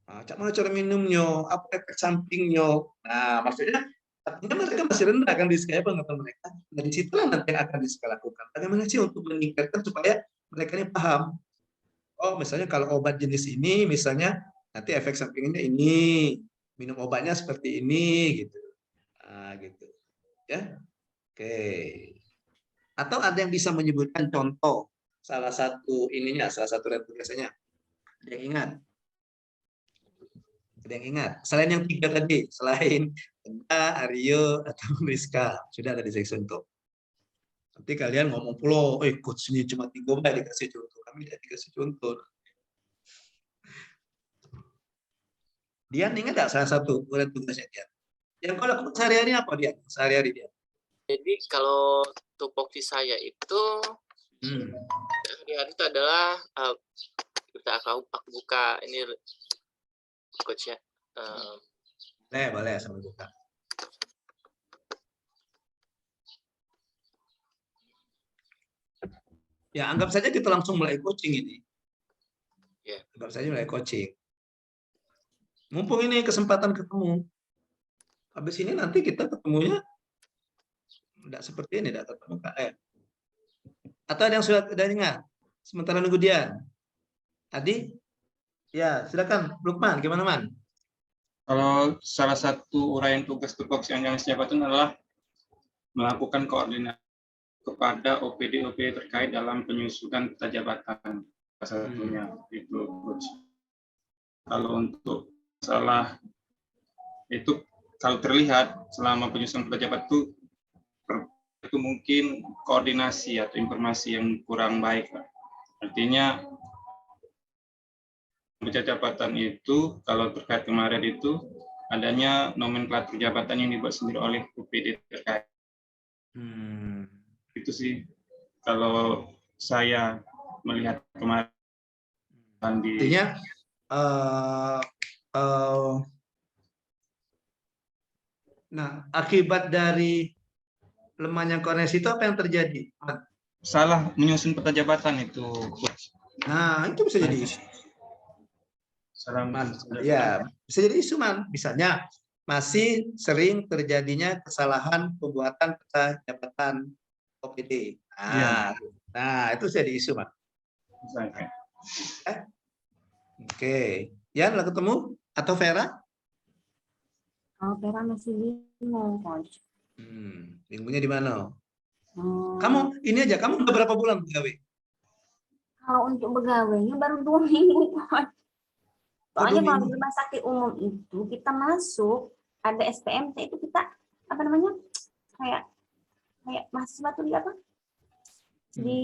Nah, mana cara minumnya? Apa efek sampingnya? Nah, maksudnya artinya mereka masih rendah kan Rizka ya pengetahuan mereka. Nah, di situlah nanti yang akan Rizka lakukan. Bagaimana sih untuk meningkatkan supaya mereka ini paham? Oh, misalnya kalau obat jenis ini, misalnya nanti efek sampingnya ini, minum obatnya seperti ini, gitu. Nah, gitu. Ya, oke. Atau ada yang bisa menyebutkan contoh salah satu ininya, salah satu tugasnya. Ada yang ingat? Ada yang ingat? Selain yang 3 tadi, selain Enda, Aryo, atau Rizka, sudah ada di section top. Nanti kalian ngomong pula, coach ini cuma 3 baik dikasih contoh. Kami tidak dikasih contoh. Dian ingat nggak salah satu uraian tugasnya Dian? Yang kau lakukan sehari-hari apa Dian? Sehari-hari Dian? Jadi kalau tupoksi saya itu sehari-hari itu adalah aku buka ini coach ya. Boleh sambil buka. Ya, anggap saja kita langsung mulai coaching ini. Yeah. Anggap saja mulai coaching. Mumpung ini kesempatan ketemu. Habis ini nanti kita ketemunya tidak seperti ini, tidak ketemu KM. Atau ada yang sudah ingat? Sementara nunggu dia. Adi? Ya, silakan. Lukman, gimana Man? Kalau salah satu uraian tugas tupoksi yang jabatan adalah melakukan koordinasi kepada OPD-OPD terkait dalam penyusunan peta jabatan. Salah satunya itu coach. Kalau untuk masalah itu kalau terlihat selama penyusunan peta jabatan itu mungkin koordinasi atau informasi yang kurang baik. Artinya peta jabatan itu kalau terkait kemarin itu adanya nomenklatur jabatan yang dibuat sendiri oleh OPD terkait. Itu sih kalau saya melihat kemarin di. Artinya nah, akibat dari lemahnya koordinasi itu apa yang terjadi? Salah menyusun peta jabatan itu. Nah, itu bisa jadi isu. Ya, bisa jadi isu Man. Misalnya masih sering terjadinya kesalahan pembuatan peta jabatan OPD. Nah, itu jadi isu Man. Oke. Yan, udah ketemu? Atau Vera? Oh, Vera masih bingung, Coach. Bingungnya di mana? Kamu ini aja, kamu udah berapa bulan pegawai? Kalau untuk pegawainya baru 2 minggu, Coach. Soalnya kalau di rumah sakit umum itu kita masuk ada SPMT itu kita apa namanya kayak mahasiswa tuh di apa? Di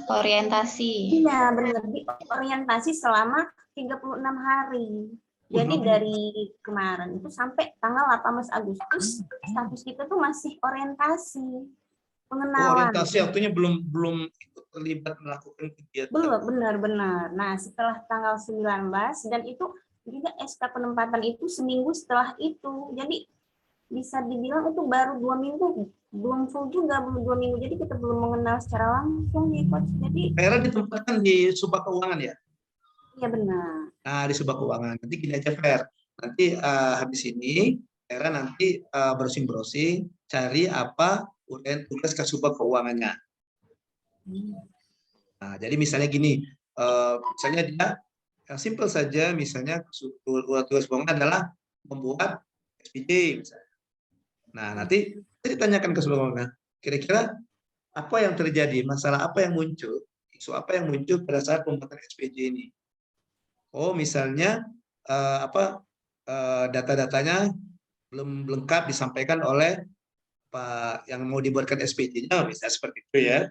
orientasi. Iya benar, di orientasi selama 36 hari. Jadi dari kemarin itu sampai tanggal 18 Agustus status kita tuh masih orientasi pengenalan. Orientasi artinya belum terlibat melakukan kegiatan. Belum, benar. Nah, setelah tanggal 19 dan itu juga SK penempatan itu seminggu setelah itu. Jadi bisa dibilang itu baru 2 minggu, belum full juga, belum 2 minggu. Jadi kita belum mengenal secara langsung ya, Coach. Jadi Vera ditempatkan di Subak Keuangan ya? Iya benar. Nah, di Subak Keuangan. Nanti gini aja Ver. Nanti habis ini Vera nanti browsing-browsing cari apa uraian tugas ke Subak Keuangannya. Nah, jadi misalnya gini, misalnya dia simple saja, misalnya tugas keuangan adalah membuat SPJ misalnya. Nah, nanti ditanyakan ke seluruhnya, kira-kira apa yang terjadi, masalah apa yang muncul, isu apa yang muncul pada saat pembuatan SPJ ini. Oh, misalnya data-datanya belum lengkap disampaikan oleh Pak yang mau dibuatkan SPJ-nya, misalnya seperti itu ya.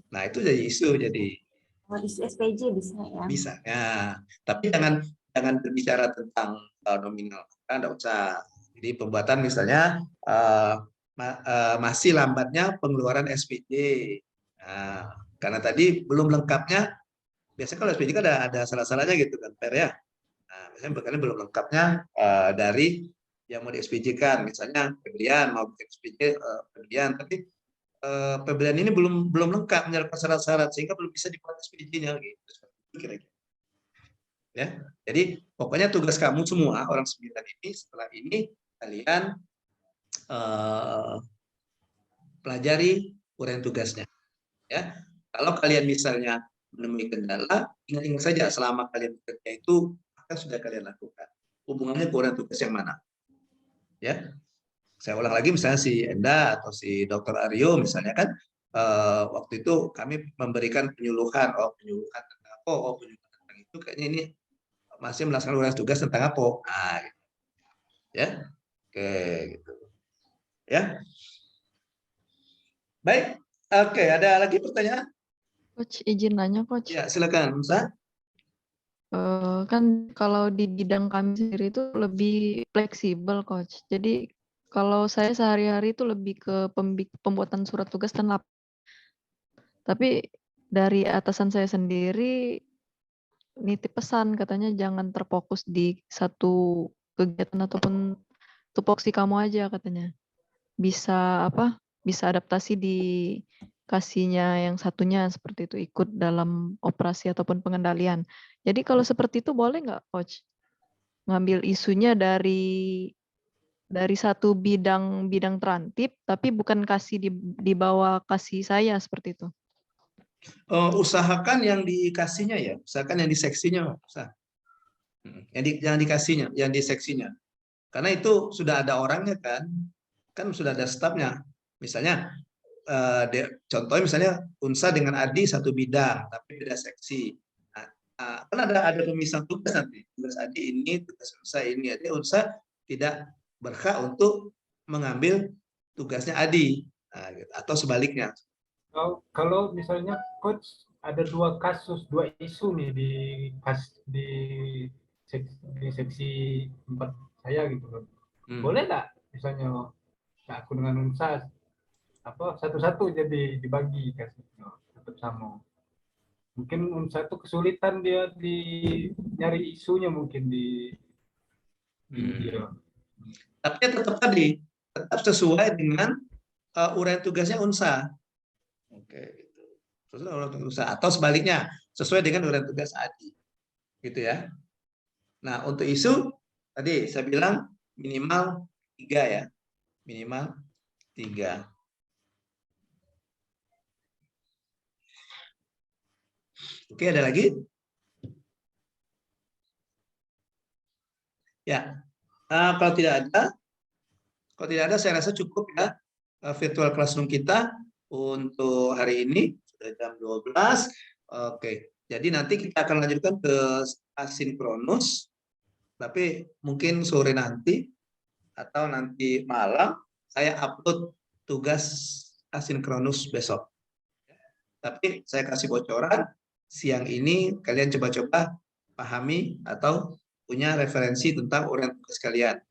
Nah, itu jadi isu, jadi isu SPJ bisa ya. bisa ya. Tapi jangan berbicara tentang nominal, kan enggak usah. Jadi pembuatan misalnya masih lambatnya pengeluaran SPJ. Nah, karena tadi belum lengkapnya, biasanya kalau SPJ kan ada salah-salahnya gitu kan, Per ya. Nah, biasanya berkali belum lengkapnya dari yang mau di SPJ kan, misalnya pembelian mau SPJ pembelian, tapi pembelian ini belum lengkap menyerahkan syarat-syarat sehingga belum bisa dibuat SPJ-nya gitu. Kira-kira. Ya, jadi pokoknya tugas kamu semua orang 9 ini setelah ini kalian pelajari uraian tugasnya. Ya, kalau kalian misalnya menemui kendala, ingat-ingat saja selama kalian bekerja itu apa yang sudah kalian lakukan. Hubungannya ke uraian tugas yang mana? Ya, saya ulang lagi misalnya si Enda atau si Dr. Aryo misalnya kan waktu itu kami memberikan penyuluhan, penyuluhan tentang apa, penyuluhan tentang itu kayaknya ini masih melaksanakan uraian tugas tentang apa. Nah, gitu. Ya, oke, gitu. Ya, baik, oke, ada lagi pertanyaan? Coach, izin nanya, Coach. Ya, silakan, Musa. Kan kalau di bidang kami sendiri itu lebih fleksibel, Coach. Jadi kalau saya sehari-hari itu lebih ke pembuatan surat tugas dan tapi dari atasan saya sendiri nitip pesan katanya jangan terfokus di satu kegiatan ataupun tupoksi kamu aja katanya. Bisa bisa adaptasi di kasihnya yang satunya seperti itu ikut dalam operasi ataupun pengendalian. Jadi kalau seperti itu boleh nggak, Coach? Ngambil isunya dari satu bidang terantip tapi bukan kasih di bawah kasih saya seperti itu. Usahakan yang dikasihnya ya, usahakan yang di seksinya, yang dikasihnya, yang di seksinya. Karena itu sudah ada orangnya kan sudah ada stafnya. Misalnya contohnya misalnya Unsa dengan Adi satu bidang tapi beda seksi. Nah, kan ada pemisahan tugas nanti. Tugas Adi ini, tugas Unsa ini. Jadi Unsa tidak berhak untuk mengambil tugasnya Adi, gitu. Atau sebaliknya. Kalau misalnya coach ada dua isu nih di seksi 4 saya gitu loh. Boleh nggak misalnya aku dengan Unsa satu-satu jadi dibagi kasih tetap sama. Mungkin Unsa itu kesulitan dia di nyari isunya mungkin di media. Tapi tetap sesuai dengan uraian tugasnya Unsa. Oke, gitu. Sesuai uraian tugas Unsa atau sebaliknya sesuai dengan uraian tugas Adi. Gitu ya. Nah, untuk isu tadi saya bilang minimal 3 ya. Minimal 3. Oke, ada lagi? Ya, kalau tidak ada, saya rasa cukup ya virtual classroom kita untuk hari ini sudah jam 12. Oke, jadi nanti kita akan lanjutkan ke asinkronus, tapi mungkin sore nanti atau nanti malam saya upload tugas asinkronus besok. Tapi saya kasih bocoran, siang ini kalian coba-coba pahami atau punya referensi tentang uraian tugas kalian.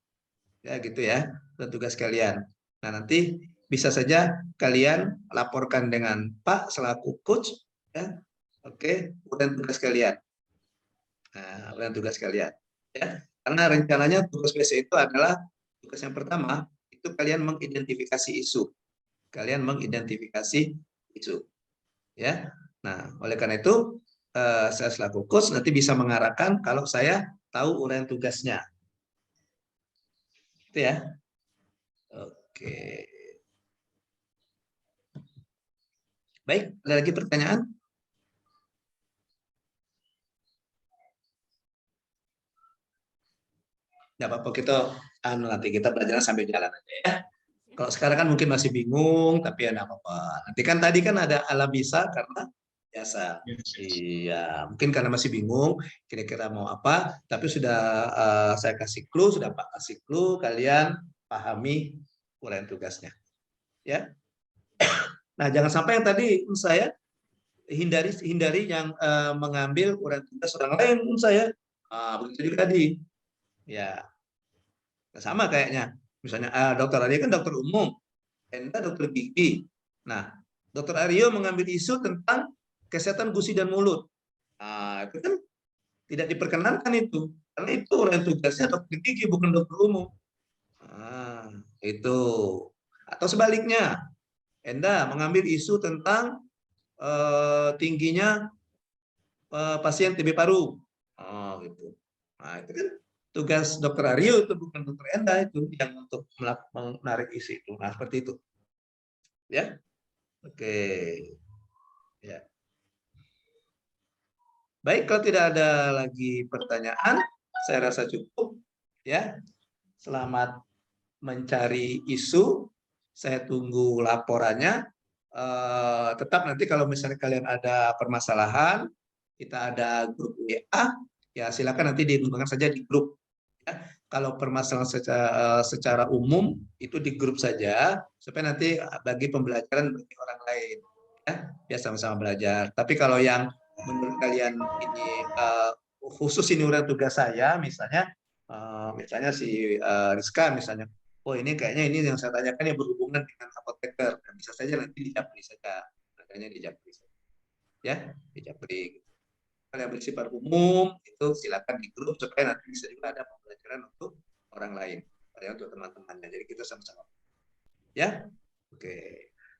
Ya gitu ya, tugas kalian. Nah, nanti bisa saja kalian laporkan dengan Pak selaku coach ya. Oke, uraian tugas kalian. Nah, uraian tugas kalian ya. Karena rencananya tugas besok itu adalah tugas yang pertama, itu kalian mengidentifikasi isu. Kalian mengidentifikasi isu. Ya. Nah, oleh karena itu saya selaku coach nanti bisa mengarahkan kalau saya tahu uraian tugasnya. Itu ya. Oke. Baik, ada lagi pertanyaan? Tidak apa-apa, kita nanti kita belajar sambil jalan aja ya. Kalau sekarang kan mungkin masih bingung, tapi ya nggak apa-apa. Nanti kan tadi kan ada ala bisa karena biasa. Iya, mungkin karena masih bingung, kira-kira mau apa, tapi sudah saya kasih clue, sudah Pak kasih clue, kalian pahami uraian tugasnya. Ya. Nah, jangan sampai yang tadi saya hindari yang mengambil uraian tugas orang lain saya. Begitu juga tadi. Ya. Sama kayaknya. Misalnya Dokter Aryo kan dokter umum, Enda dokter gigi. Nah, Dokter Aryo mengambil isu tentang kesehatan gusi dan mulut. Itu kan tidak diperkenankan itu, karena itu uraian tugasnya dokter gigi bukan dokter umum. Itu. Atau sebaliknya, Enda mengambil isu tentang tingginya pasien TB paru. Gitu. Nah, itu kan tugas Dokter Aryo, itu bukan Dokter Enda, itu yang untuk menarik isi itu. Nah, seperti itu. Ya. Oke. Ya. Baik, kalau tidak ada lagi pertanyaan, saya rasa cukup. Ya. Selamat mencari isu. Saya tunggu laporannya. Tetap nanti kalau misalnya kalian ada permasalahan, kita ada grup WA, ya silakan nanti dihubungkan saja di grup. Ya, kalau permasalahan secara umum itu di grup saja supaya nanti bagi pembelajaran bagi orang lain ya biar sama-sama belajar. Tapi kalau yang menurut kalian ini khusus ini uraian tugas saya misalnya si Rizka misalnya, oh ini kayaknya ini yang saya tanyakan yang berhubungan dengan apoteker, nah, bisa saja nanti di Japri saja, makanya di Japri ya di Japri. Yang bersifat umum itu silakan di grup supaya nanti bisa juga ada pembelajaran untuk orang lain, ya untuk teman-temannya. Jadi kita sama-sama. Ya, oke.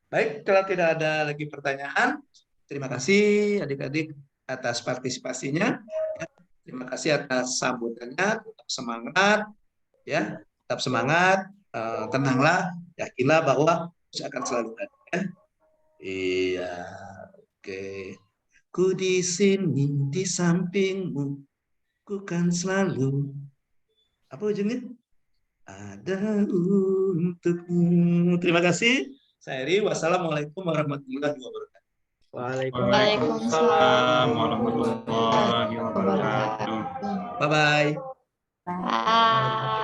Baik, kalau tidak ada lagi pertanyaan, terima kasih adik-adik atas partisipasinya. Ya, terima kasih atas sambutannya. Tetap semangat, ya, tetap semangat. Tenanglah, yakinlah bahwa akan selalu ada. Ya. Iya, oke. Ku di sini di sampingmu, ku kan selalu apa ujungnya? Ada untukmu. Terima kasih. Saya Eri. Wassalamualaikum warahmatullahi wabarakatuh. Waalaikumsalam warahmatullahi wabarakatuh. Bye-bye. Bye.